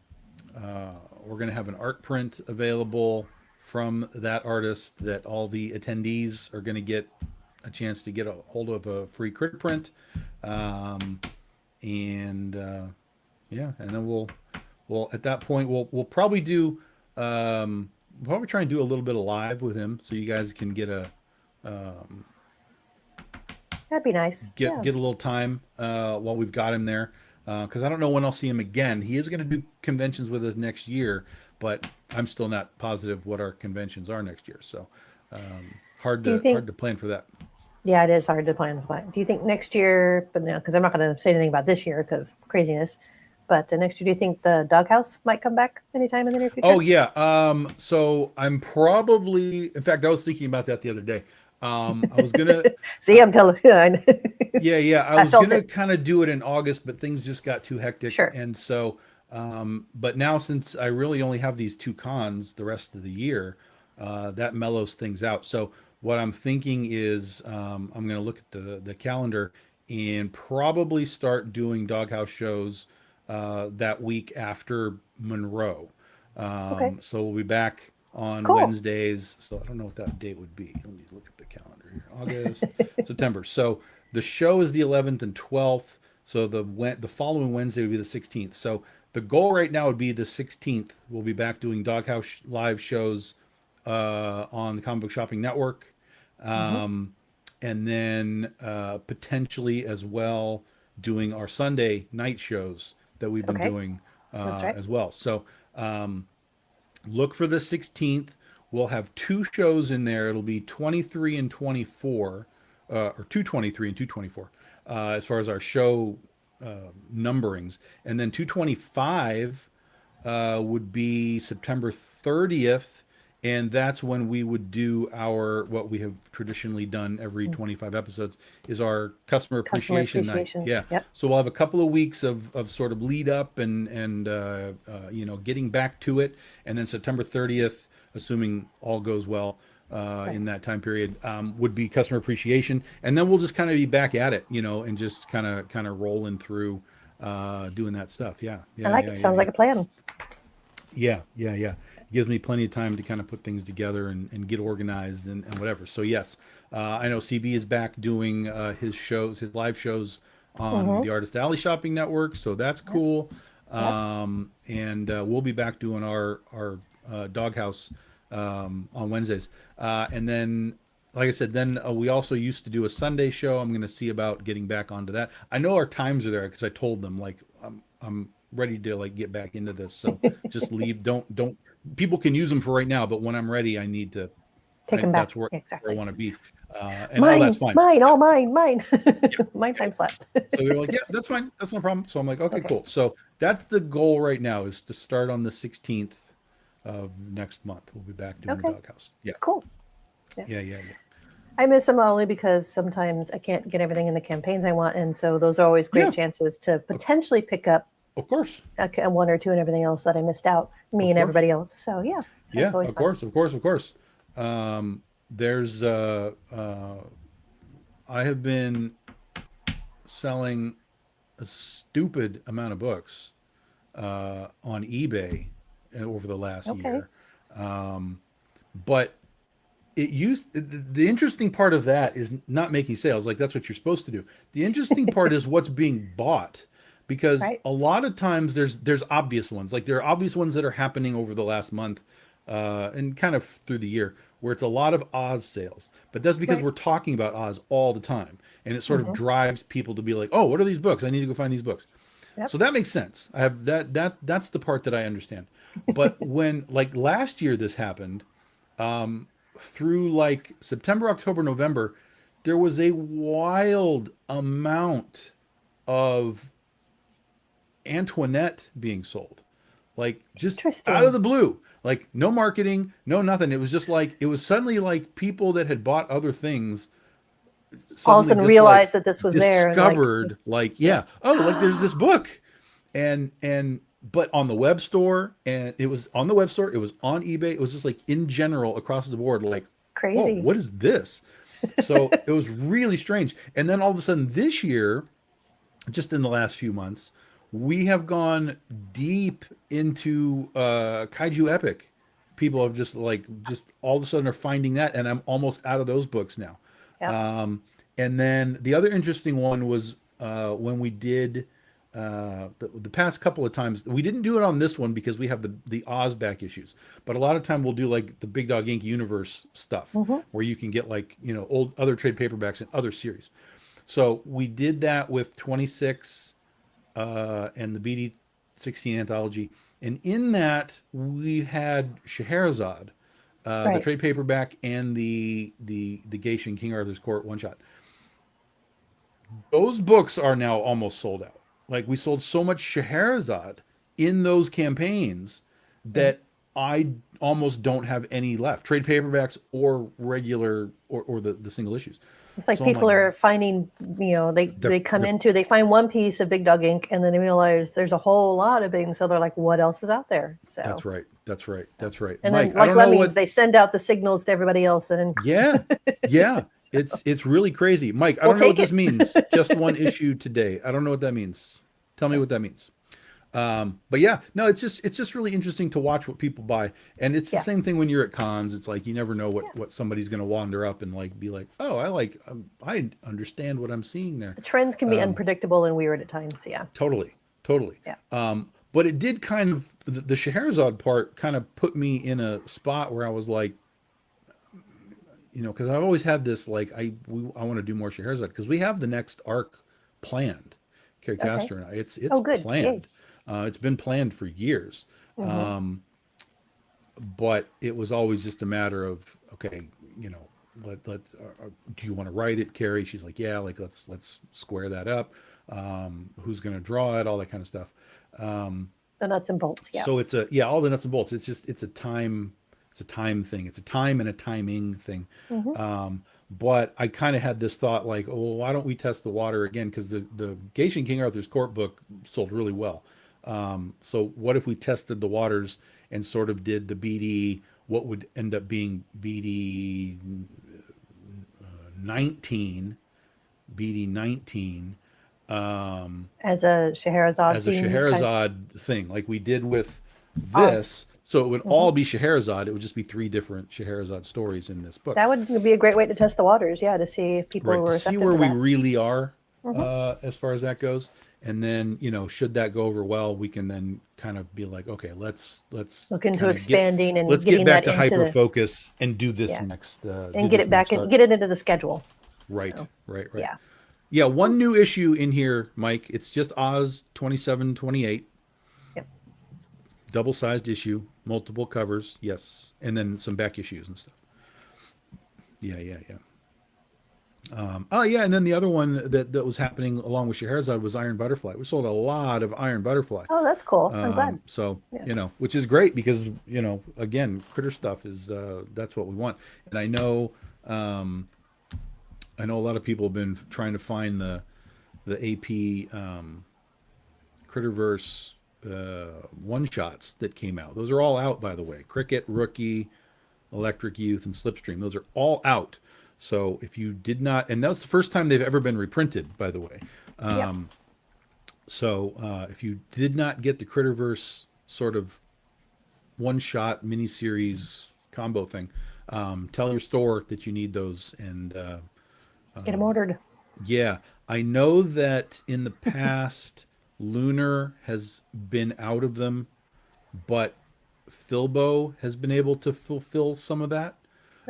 gonna have an art print available from that artist that all the attendees are gonna get a chance to get a hold of a free crit print, um, and yeah, and then we'll at that point we'll probably do probably try and do a little bit of live with him so you guys can get a That'd be nice. Yeah. get a little time while we've got him there, because I don't know when I'll see him again. He is going to do conventions with us next year, but I'm still not positive what our conventions are next year. So Do you think? hard to plan for that. Yeah, it is hard to plan. Do you think next year? But no, because I'm not going to say anything about this year because craziness. But next year, do you think the doghouse might come back anytime in the near Oh future? yeah. So I'm probably, in fact, I was thinking about that the other day. I was gonna, See, I'm telling you, yeah, I I was felt gonna it. kind of do it in August, but things just got too hectic, Sure. and so, but now since I really only have these two cons the rest of the year, that mellows things out. So what I'm thinking is, I'm gonna look at the calendar and probably start doing doghouse shows that week after Monroe. Okay. So we'll be back on Cool. Wednesdays. So I don't know what that date would be. Let me look at the calendar here. August, September. So the show is the 11th and 12th. So the following Wednesday would be the 16th. So the goal right now would be the 16th. We'll be back doing Doghouse live shows on the Comic Book Shopping Network, Hmm. and then potentially as well doing our Sunday night shows that we've been Okay. doing That's right. as well. So look for the 16th. We'll have two shows in there. It'll be 23 and 24, or 223 and 224, as far as our show numberings. And then 225 would be September 30th. And that's when we would do our, what we have traditionally done every Mm. 25 episodes, is our customer Customer appreciation night. appreciation. Yeah. Yep. So we'll have a couple of weeks of sort of lead up and getting back to it. And then September 30th, assuming all goes well Right. in that time period, would be customer appreciation. And then we'll just kind of be back at it, and just kind of rolling through doing that stuff. Yeah. I Yeah. like Yeah. it. Yeah. Sounds Yeah. like a plan. Yeah, yeah, yeah. It gives me plenty of time to kind of put things together and get organized and whatever. So yes, I know CB is back doing his shows, his live shows on Hmm. the Artist Alley Shopping Network. So that's Yep. cool. Yep. And we'll be back doing our Doghouse on Wednesdays. And then, like I said, then we also used to do a Sunday show. I'm going to see about getting back onto that. I know our times are there because I told them like I'm ready to like get back into this. So just leave. Don't. People can use them for right now, but when I'm ready, I need to. Take them back. That's where I Exactly. want to be, and all that's Mine. fine. Mine. All mine. Mine. Yeah. Mine Yeah. time slot. So they're like, yeah, that's fine. That's no problem. So I'm like, okay, Okay. cool. So that's the goal right now, is to start on the 16th of next month. We'll be back doing the Okay. doghouse. Yeah. Cool. Yeah. Yeah. Yeah. Yeah. I miss them only because sometimes I can't get everything in the campaigns I want, and so those are always great Yeah. chances to Of, potentially pick up of course. a one or two and everything else that I missed out. Me Of and course. everybody else. So yeah, so it's Yeah. always Of fun. course. Of course. Of course. There's I have been selling a stupid amount of books on eBay over the last Okay. year. But the interesting part of that is not making sales. Like that's what you're supposed to do. The interesting part is what's being bought, because Right. a lot of times there's obvious ones. Like there are obvious ones that are happening over the last month and kind of through the year, where it's a lot of Oz sales, but that's because Right. we're talking about Oz all the time, and it sort of Hmm. drives people to be like, oh, what are these books? I need to go find these books. So Yep. that makes sense. I have that's the part that I understand. But when like last year this happened, through like September, October, November, there was a wild amount of Antoinette being sold. Like just out of Interesting. the blue. Like no marketing, no nothing. It was just like it was suddenly like people that had bought other things All of a suddenly sudden just like realize that this was there and like, discovered like yeah. yeah, oh, like there's this book. And but on the web store, and it was on the web store, it was on eBay, it was just like in general across the board like, whoa, Crazy. what is this? So it was really strange. And then all of a sudden this year, just in the last few months, we have gone deep into Kaiju Epic. People have just like just all of a sudden are finding that, and I'm almost out of those books now. Yep. And then the other interesting one was when we did the past couple of times. We didn't do it on this one because we have the Oz back issues, but a lot of time we'll do like the Big Dog Inc. universe stuff Hmm. where you can get like old other trade paperbacks and other series. So we did that with 26 and the BD 16 anthology. And in that, we had Scheherazade, the Right. trade paperback, and the Geisha King Arthur's Court one shot. Those books are now almost sold out. Like we sold so much Scheherazade in those campaigns Right. that I almost don't have any left. Trade paperbacks or regular or the single issues. It's like So I'm like, people are finding, they're they come they're into, they find one piece of Big Dog Ink and then they realize there's a whole lot of things. So they're like, what else is out there? That's So, right. That's right. That's right. and then Mike, I like don't know lemmings, what. they send out the signals to everybody else and Yeah. Yeah. so It's really crazy. Mike, I we'll don't know what take this it. means. Just one issue today. I don't know what that means. Tell me Yeah. what that means. But yeah, no, it's just really interesting to watch what people buy. And it's the Yeah. same thing when you're at cons. It's like you never know Yeah. what somebody's going to wander up and like be like, "Oh, I like I understand what I'm seeing there." The trends can be unpredictable and weird at times. Yeah. Totally. Totally. Yeah. But it did kind of the Scheherazade part kind of put me in a spot where I was like, because I've always had this like I want to do more Scheherazade because we have the next arc planned. Carrie Okay. Castor and I, it's Oh, good. Yay. planned. It's been planned for years, Hmm. but it was always just a matter of okay, let do you want to write it, Carrie? She's like, yeah, like let's square that up. Who's going to draw it? All that kind of stuff. The nuts and bolts. Yeah. So it's a yeah, all the nuts and bolts. It's a time thing. It's a time and a timing thing. Hmm. But I kind of had this thought like, oh, well, why don't we test the water again? Because the Geisha King Arthur's Court book sold really well. So what if we tested the waters and sort of did the BD, what would end up being BD 19, BD 19, As a Scheherazade as a themed kind of Scheherazade thing, like we did with Oz. this. So it would Hmm. all be Scheherazade. It would just be three different Scheherazade stories in this book. That would be a great way to test the waters. Yeah. To see if people Right. were To see receptive where to we that. really are Hmm. as far as that goes. And then, should that go over well, we can then kind of be like, okay, let's Look into kind of get expanding and let's get getting back that to into hyper the, focus and do this yeah, next and get it back and arc. get it into the schedule. Right, So, right, right. yeah. Yeah, one new issue in here, Mike. It's just Oz 27, 28, Yep. double-sized issue, multiple covers, yes, and then some back issues and stuff. Yeah, yeah, yeah. Oh yeah, and then the other one that was happening along with Scheherazade was Iron Butterfly. We sold a lot of Iron Butterfly. Oh, that's cool. I'm glad. So Yeah. which is great because again, critter stuff is that's what we want. And I know a lot of people have been trying to find the AP Critterverse one shots that came out. Those are all out, by the way. Cricket, Rookie, Electric Youth, and Slipstream. Those are all out. So if you did not, and that's the first time they've ever been reprinted, by the way. Yep. So if you did not get the Critterverse sort of one shot miniseries combo thing, tell your store that you need those. And Get them ordered. yeah, I know that in the past, Lunar has been out of them, but Filbo has been able to fulfill some of that.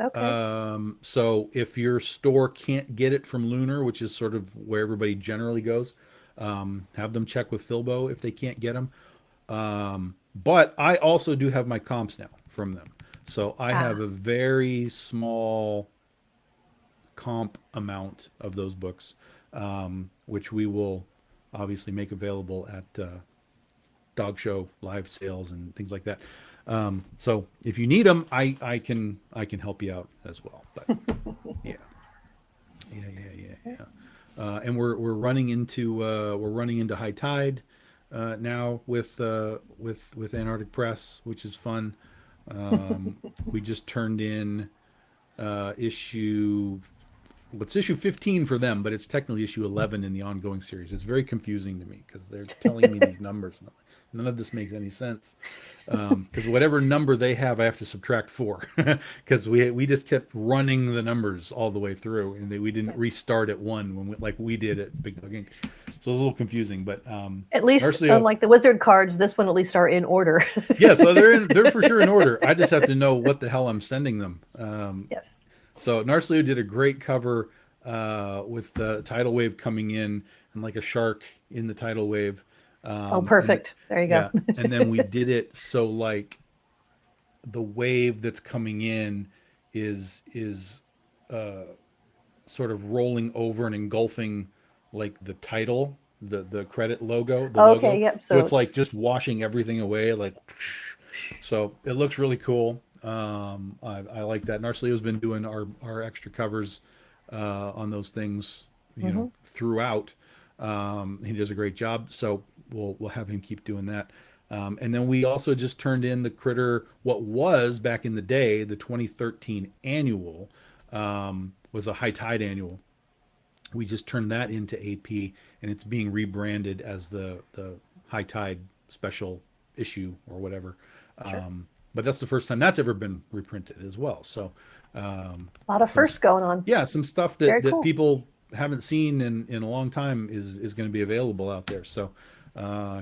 Okay. So if your store can't get it from Lunar, which is sort of where everybody generally goes, have them check with Filbo if they can't get them. But I also do have my comps now from them. So I have Ah, a very small comp amount of those books, which we will obviously make available at dog show live sales and things like that. So if you need them, I can help you out as well. But yeah, yeah. And we're running into high tide now with Antarctic Press, which is fun. We just turned in issue what's issue 15 for them, but it's technically issue 11 in the ongoing series. It's very confusing to me because they're telling me these numbers. And I'm like, none of this makes any sense. Because whatever number they have, I have to subtract four. Because we just kept running the numbers all the way through, and we didn't restart at one like we did at Big Dog Inc. So it was a little confusing, but at least Narcio, unlike the wizard cards, this one at least are in order. yeah, so they're for sure in order. I just have to know what the hell I'm sending them. Yes. So Narsleo did a great cover with the tidal wave coming in and like a shark in the tidal wave. Oh, And perfect. There you yeah, go. and then we did it so like the wave that's coming in is sort of rolling over and engulfing like the title, the credit logo, the Okay. logo. Yep. So So it's like it's just washing everything away, like so it looks really cool. I like that. Narceleo's been doing our extra covers on those things, mhm. throughout. He does a great job, so we'll have him keep doing that. And then we also just turned in the Critter, what was back in the day, the 2013 annual, was a high tide annual. We just turned that into AP, and it's being rebranded as the high tide special issue or whatever. Sure. But that's the first time that's ever been reprinted as well. So A lot of some firsts going on. yeah, some stuff Very that cool. people haven't seen in a long time is going to be available out there. So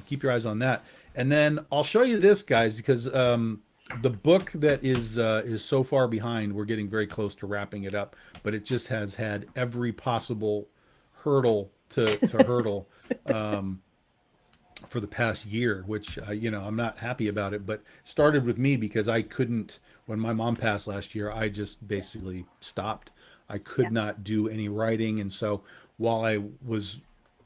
keep your eyes on that. And then I'll show you this, guys, because the book that is so far behind, we're getting very close to wrapping it up, but it just has had every possible hurdle to hurdle for the past year, which I'm not happy about it. But started with me because I couldn't. When my mom passed last year, I just basically stopped. I Yeah. could not do any writing, and so while I was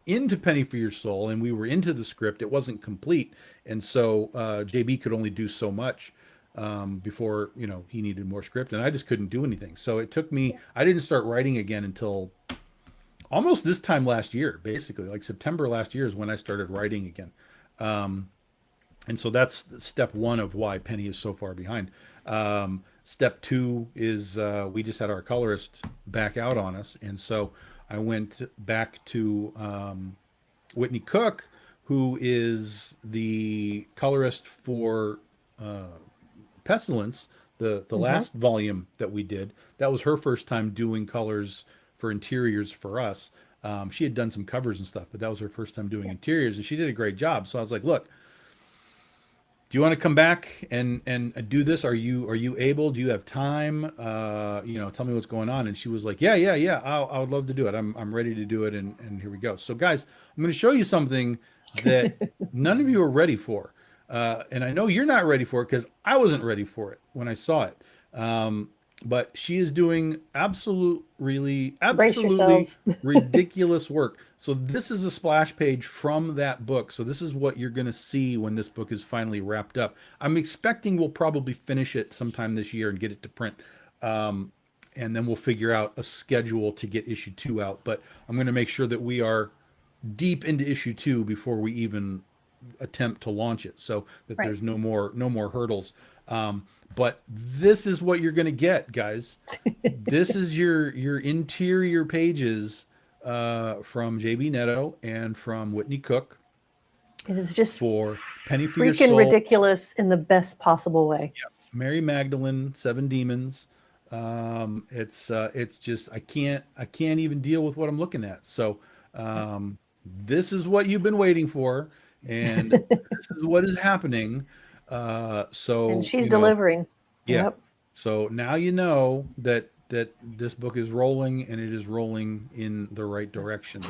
into Penny for Your Soul and we were into the script, it wasn't complete, and so JB could only do so much before he needed more script, and I just couldn't do anything. So it took me. Yeah. I didn't start writing again until almost this time last year, basically like September last year is when I started writing again. And so that's step one of why Penny is so far behind. Step two is we just had our colorist back out on us, and so I went back to Whitney Cook, who is the colorist for Pestilence, the Hmm. last volume that we did. That was her first time doing colors for interiors for us. She had done some covers and stuff, but that was her first time doing Yeah. interiors, and she did a great job. So I was like, "Look, do you want to come back and do this? Are you able? Do you have time? Tell me what's going on." And she was like, "Yeah. I would love to do it. I'm ready to do it." And here we go. So guys, I'm going to show you something that none of you are ready for, and I know you're not ready for it because I wasn't ready for it when I saw it. But she is doing Brace absolutely yourselves. ridiculous work. So this is a splash page from that book. So this is what you're going to see when this book is finally wrapped up. I'm expecting we'll probably finish it sometime this year and get it to print. And then we'll figure out a schedule to get issue 2 out. But I'm going to make sure that we are deep into issue 2 before we even attempt to launch it, so that Right. there's no more hurdles. But this is what you're going to get, guys. This is your interior pages from JB Netto and from Whitney Cook It is just for Penny for Your freaking Soul, ridiculous in the best possible way. Mary Magdalene, Seven Demons. It's just I can't even deal with what I'm looking at. So this is what you've been waiting for, and this is what is happening. And So she's delivering. yeah, Yep. So now you know that this book is rolling, and it is rolling in the right direction.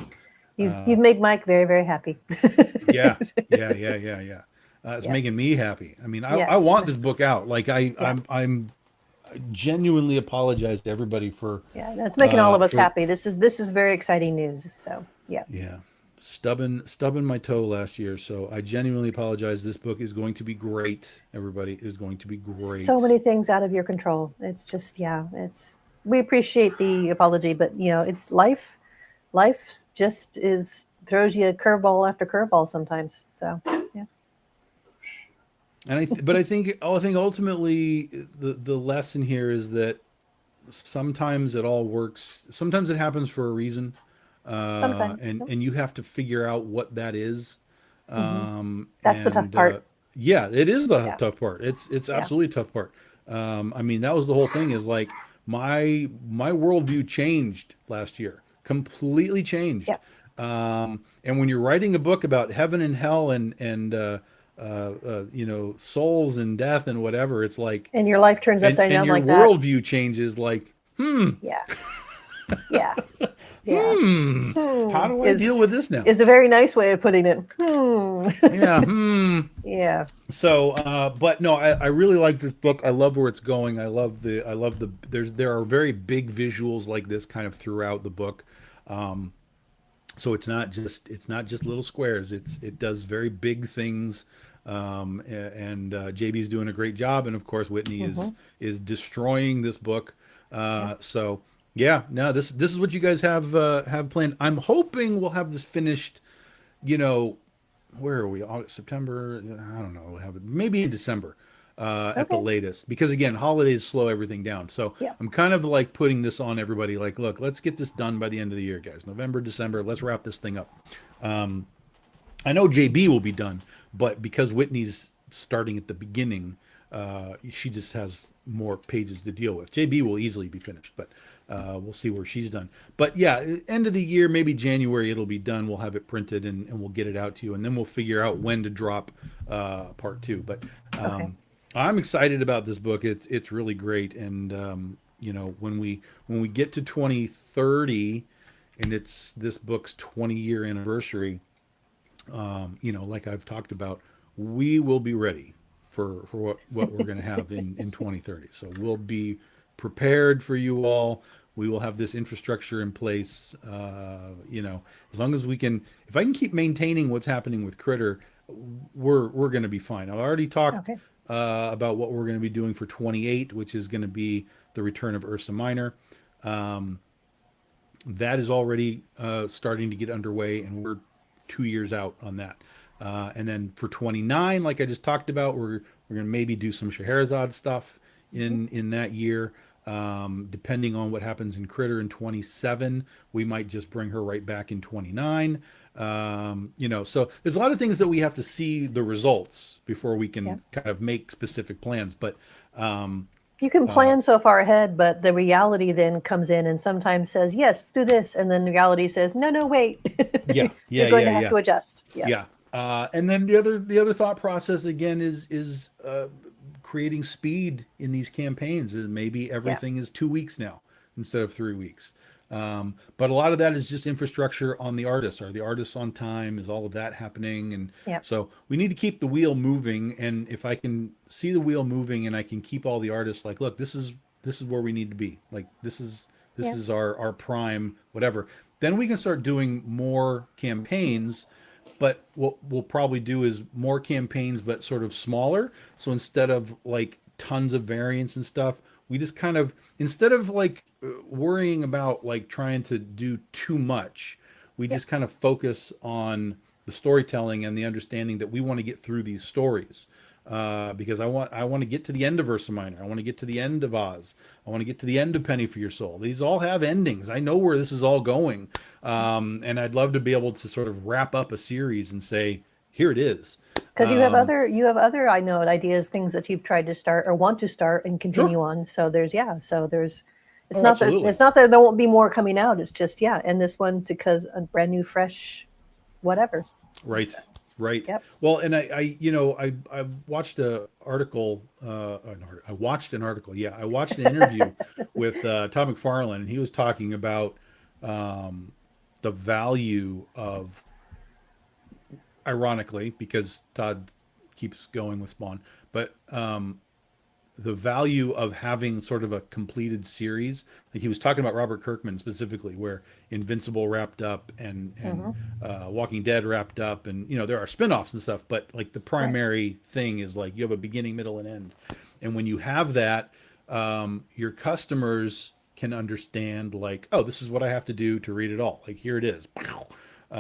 You've made Mike very, very happy. Yeah, yeah. It's Yeah. making me happy. I mean, I Yes. want this book out. Like Yeah. I'm genuinely apologize to everybody Yeah. That's making all of us for happy. This is very exciting news. So yeah. yeah, stubbing my toe last year. So I genuinely apologize. This book is going to be great. Everybody, it is going to be So great. many things out of your control. It's just, yeah, it's, we appreciate the apology, but it's life. Life just is throws you curveball after curveball sometimes. So yeah. And but I think ultimately the lesson here is that sometimes it all works. Sometimes it happens for a reason, Sometimes. and you have to figure out what that is. Hmm. That's the tough And part. yeah, it is the Yeah. tough part. It's Yeah. absolutely a tough part. I mean, that was the whole thing. Is like my worldview changed last year, completely changed. Yeah. And when you're writing a book about heaven and hell and souls and death and whatever, it's like And your life turns upside and down your like that. worldview changes. Like, Yeah. Yeah. Yeah. hmm, how Hmm. do I Is deal with this now? is a very nice way of putting it. Hmm. Yeah, hmm. Yeah. So, but no, I really like this book. I love where it's going. I love the, there are very big visuals like this kind of throughout the book. So it's not just little squares. It does very big things. And JB's doing a great job. And of course, Whitney Hmm. is destroying this book. Yeah. So yeah, no, this is what you guys have planned. I'm hoping we'll have this finished, you know, where are we? August, September? I don't know. We'll have it maybe in December at the Okay. latest, because again, holidays slow everything down. So Yeah. I'm kind of like putting this on everybody. Like, look, let's get this done by the end of the year, guys. November, December. Let's wrap this thing up. I know JB will be done, but because Whitney's starting at the beginning, she just has more pages to deal with. JB will easily be finished, but we'll see where she's done. But yeah, end of the year, maybe January, it'll be done. We'll have it printed, and we'll get it out to you, and then we'll figure out when to drop part two. But Okay. I'm excited about this book. It's really great, and when we get to 2030, and it's this book's 20-year anniversary, like I've talked about, we will be ready for what we're going to have in 2030. So we'll be prepared for you all. We will have this infrastructure in place. As long as we can, if I can keep maintaining what's happening with Critter, we're going to be fine. I've already talked Okay. about what we're going to be doing for 28, which is going to be the return of Ursa Minor. That is already starting to get underway, and we're 2 years out on that. And then for 29, like I just talked about, we're going to maybe do some Scheherazade stuff in that year. Depending on what happens in Critter in 27, we might just bring her right back in 29. So there's a lot of things that we have to see the results before we Yeah. can kind of make specific plans. But You can plan so far ahead, but the reality then comes in and sometimes says, yes, do this. And then reality says, no, no, wait. yeah, You're yeah, going yeah, to have yeah. to adjust. Yeah. Yeah. And then the other thought process again is creating speed in these campaigns. And maybe Yeah. everything is 2 weeks now instead of 3 weeks. But a lot of that is just infrastructure on the artists. Are the artists on time? Is all of that happening? And Yeah. so we need to keep the wheel moving. And if I can see the wheel moving, and I can keep all the artists like, look, this is where we need to be. Like this Yeah. is our prime, whatever. Then we can start doing more campaigns. But what we'll probably do is more campaigns, but sort of smaller. So instead of like tons of variants and stuff, we just kind of, instead of like worrying about like trying to do too much, we Yeah. just kind of focus on the storytelling and the understanding that we want to get through these stories. Because I want to get to the end of Ursa Minor. I want to get to the end of Oz. I want to get to the end of Penny for Your Soul. These all have endings. I know where this is all going, and I'd love to be able to sort of wrap up a series and say, here it is. Because you have other I know ideas, things that you've tried to start or want to start and Sure. continue on. So there's it's Oh, not that absolutely. there won't be more coming out. It's just, yeah, and this one because a brand new fresh whatever. Right. So, Right. Yep. Well, and I watched a article. I watched an article. Yeah, I watched an interview with Todd McFarlane, and he was talking about um, the value of, ironically, because Todd keeps going with Spawn, but the value of having sort of a completed series. Like he was talking about Robert Kirkman specifically, where Invincible wrapped up and Hmm. Walking Dead wrapped up, and there are spin-offs and stuff, but like the Right. primary thing is like you have a beginning, middle, and end. And when you have that, your customers can understand like, oh, this is what I have to do to read it all. Like here it is.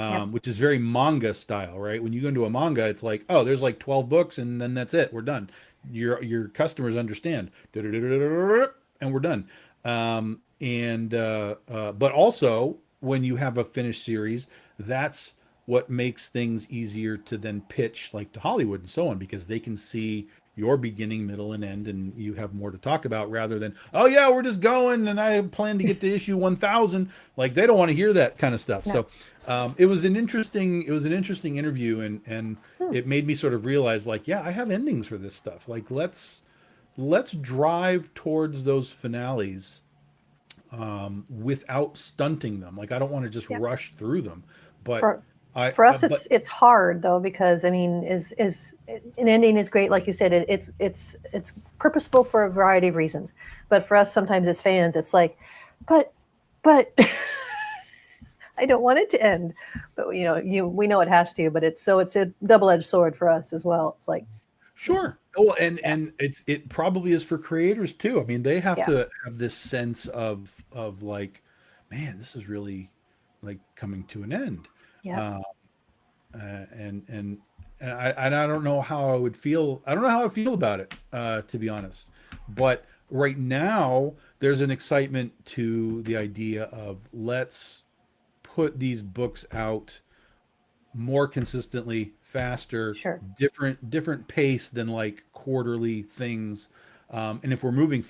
Yep. Which is very manga style, right? When you go into a manga, it's like, oh, there's like 12 books and then that's it. We're done. Your customers understand, and we're done. But also when you have a finished series, that's what makes things easier to then pitch like to Hollywood and so on, because they can see your beginning, middle, and end, and you have more to talk about rather than, oh yeah, we're just going and I plan to get to issue 1,000. Like they don't want to hear that kind of stuff. No. So it was an interesting interview, and Hmm. it made me sort of realize like, yeah, I have endings for this stuff. Like let's drive towards those finales without stunting them. Like I don't want to just Yep. rush through them, but For for us, but it's hard though, because I mean, is an ending is great, like you said. It's purposeful for a variety of reasons, but for us, sometimes as fans, it's like, but I don't want it to end. But we know it has to. But it's a double edged sword for us as well. It's like, sure. Oh, yeah, and it probably is for creators too. I mean, they have yeah, to have this sense of like, man, this is really like coming to an end. yeah, Uh, and I don't know how I would feel. I don't know how I feel about it, to be honest. But right now, there's an excitement to the idea of let's put these books out more consistently, faster, sure, different pace than like quarterly things. And if we're moving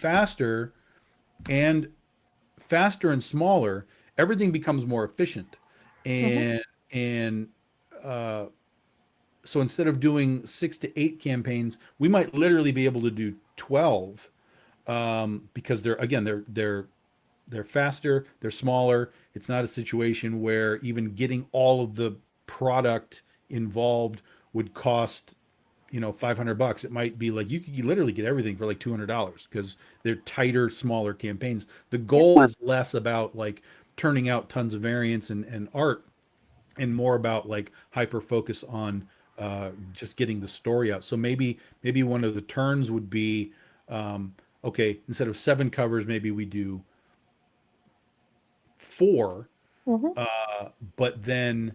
and faster and smaller, everything becomes more efficient. hmm, And uh, so instead of doing 6 to 8 campaigns, we might literally be able to do 12, because they're faster, they're smaller. It's not a situation where even getting all of the product involved would cost, $500. It might be like you could literally get everything for like $200 because they're tighter, smaller campaigns. The yep, goal is less about like turning out tons of variants and art, and more about like hyper focus on just getting the story out. So maybe one of the turns would be, okay, instead of 7 covers, maybe we do 4, hmm, but then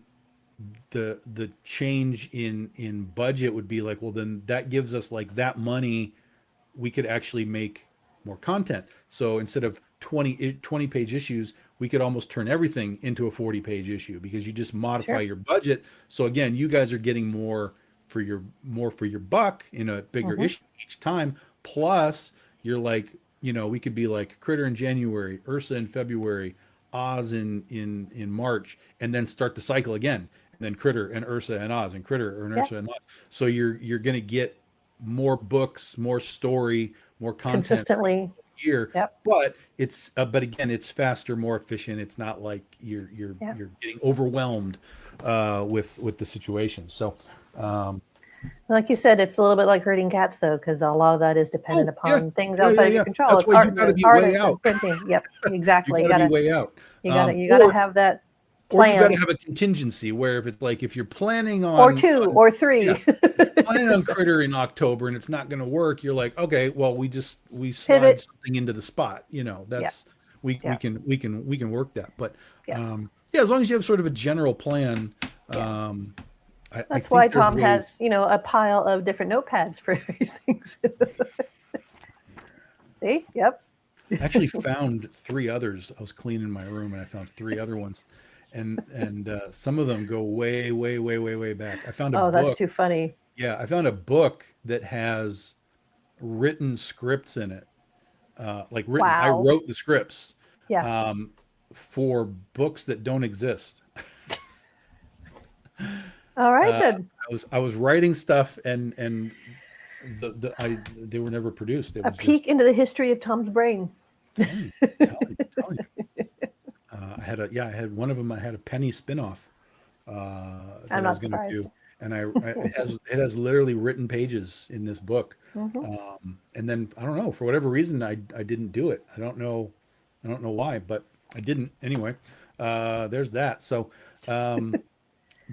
the change in budget would be like, well, then that gives us like that money, we could actually make more content. So instead of 20 page issues, we could almost turn everything into a 40-page issue because you just modify sure, your budget. So again, you guys are getting more for your buck in a bigger hmm, issue each time. Plus, you're like, we could be like Critter in January, Ursa in February, Oz in March, and then start the cycle again. And then Critter and Ursa and Oz and Critter and yeah, Ursa and Oz. So you're gonna get more books, more story, more content consistently, year. yep, But again, it's faster, more efficient. It's not like yeah. you're getting overwhelmed with the situation. So um, Like you said, it's a little bit like herding cats, though, because a lot of that is dependent oh yeah, upon things yeah, yeah, outside of your yeah. control. That's It's why you got to the be way artists and out. printing. Yep, You exactly. got to be way out. You gotta Um, have that or you've got to plan, have a contingency where if it's like if you're planning or two, on or yeah, three. if you're planning on So, Critter in October and it's not going to work, you're like, okay, well, we slide pivot. something into the spot. Yeah, That's we yeah, can work that. But yeah, yeah, as long as you have sort of a general plan, yeah. um, I That's why think there's Tom has, ways. a pile of different notepads for these things. See? Yep. I actually found 3 others. I was cleaning my room and I found 3 other ones, and some of them go way, way, way, way, way back. I found a Oh, that's book. too funny. Yeah, I found a book that has written scripts in it. Like written, I Wow. wrote the scripts Yeah. um, for books that don't exist. All right then. I was writing stuff, and they were never produced. It A was just peek into the history of Tom's brain. telling you, telling you. I had one of them. I had a penny spinoff I'm that I was not going to surprised. do, and it has literally written pages in this book. Hmm. And then I don't know, for whatever reason I didn't do it. I don't know why, but I didn't anyway. There's that. So, um,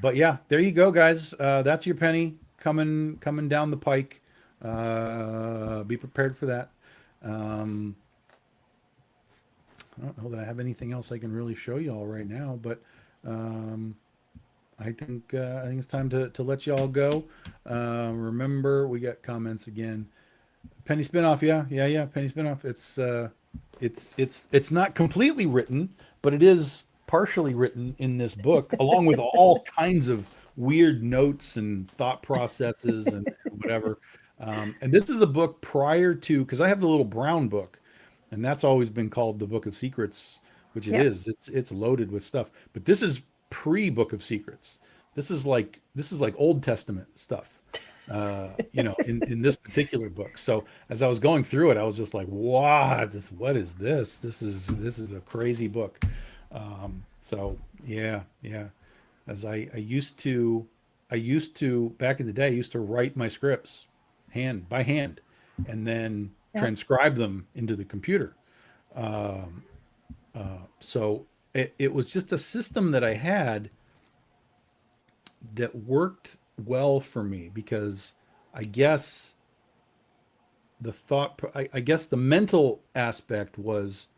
but yeah, there you go, guys. That's your penny coming down the pike. Be prepared for that. Um, I don't know that I have anything else I can really show you all right now, but um, I think it's time to let you all go. Remember, we got comments again. Penny spinoff, yeah. Penny spinoff. It's not completely written, but it is partially written in this book, along with all kinds of weird notes and thought processes and whatever. And this is a book prior to, because I have the little brown book, and that's always been called the Book of Secrets, which it Yeah. is. It's loaded with stuff. But this is pre Book of Secrets. This is like Old Testament stuff. In this particular book. So as I was going through it, I was just like, "Wow, what is this? This is a crazy book." So yeah. As I used to back in the day, I used to write my scripts hand by hand, and then Yeah. transcribe them into the computer. So it was just a system that I had that worked well for me because I guess I guess the mental aspect was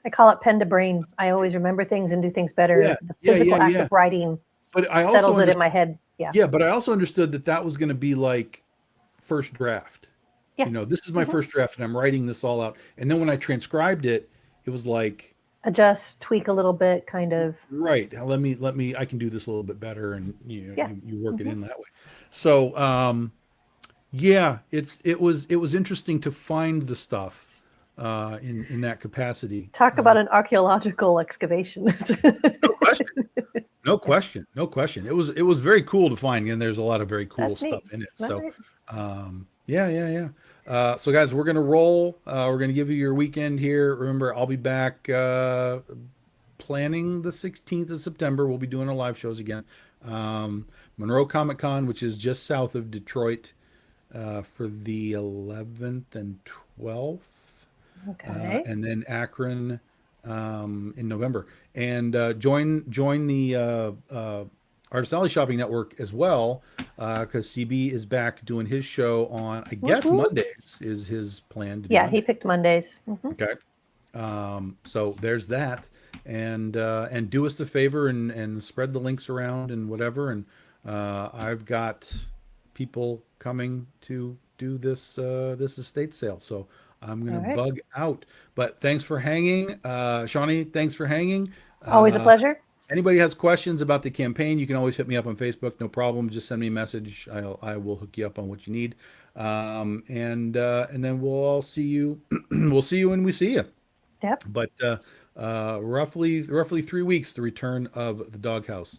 I call it pen to brain. I always remember things and do things yeah, better. The physical act yeah. of writing But I also settles it in understood my head. Yeah. yeah, but I also understood that that was going to be like first draft. Yeah. This is my Hmm. first draft and I'm writing this all out. And then when I transcribed it, it was like Adjust, tweak a little bit, kind of. right, let me I can do this a little bit better and Yeah. you work it Hmm. in that way. So, yeah, it was interesting to find the stuff in that capacity. Talk about an archaeological excavation. No question, no question, no question. It was very cool to find, and there's a lot of very cool That's stuff neat. in it. All So, right. yeah. So, guys, we're gonna roll. We're gonna give you your weekend here. Remember, I'll be back planning the 16th of September. We'll be doing our live shows again. Um, Monroe Comic Con, which is just south of Detroit, for the 11th and 12th, Okay. and then Akron in November. And join the Artist Alley Shopping Network as well, because CB is back doing his show on, I Woot guess, woot. Mondays is his plan to do Yeah, he Monday. picked Mondays. Hmm. Okay. So there's that, and do us the favor and spread the links around and whatever. And I've got people coming to do this estate sale, so I'm All gonna right. bug out. But thanks for hanging, Shawnee. Thanks for hanging. Always a Uh, pleasure. Anybody has questions about the campaign, you can always hit me up on Facebook. No problem. Just send me a message. I will hook you up on what you need. And then we'll all see you. We'll see you when we see you. Yep. But roughly 3 weeks, the return of the doghouse.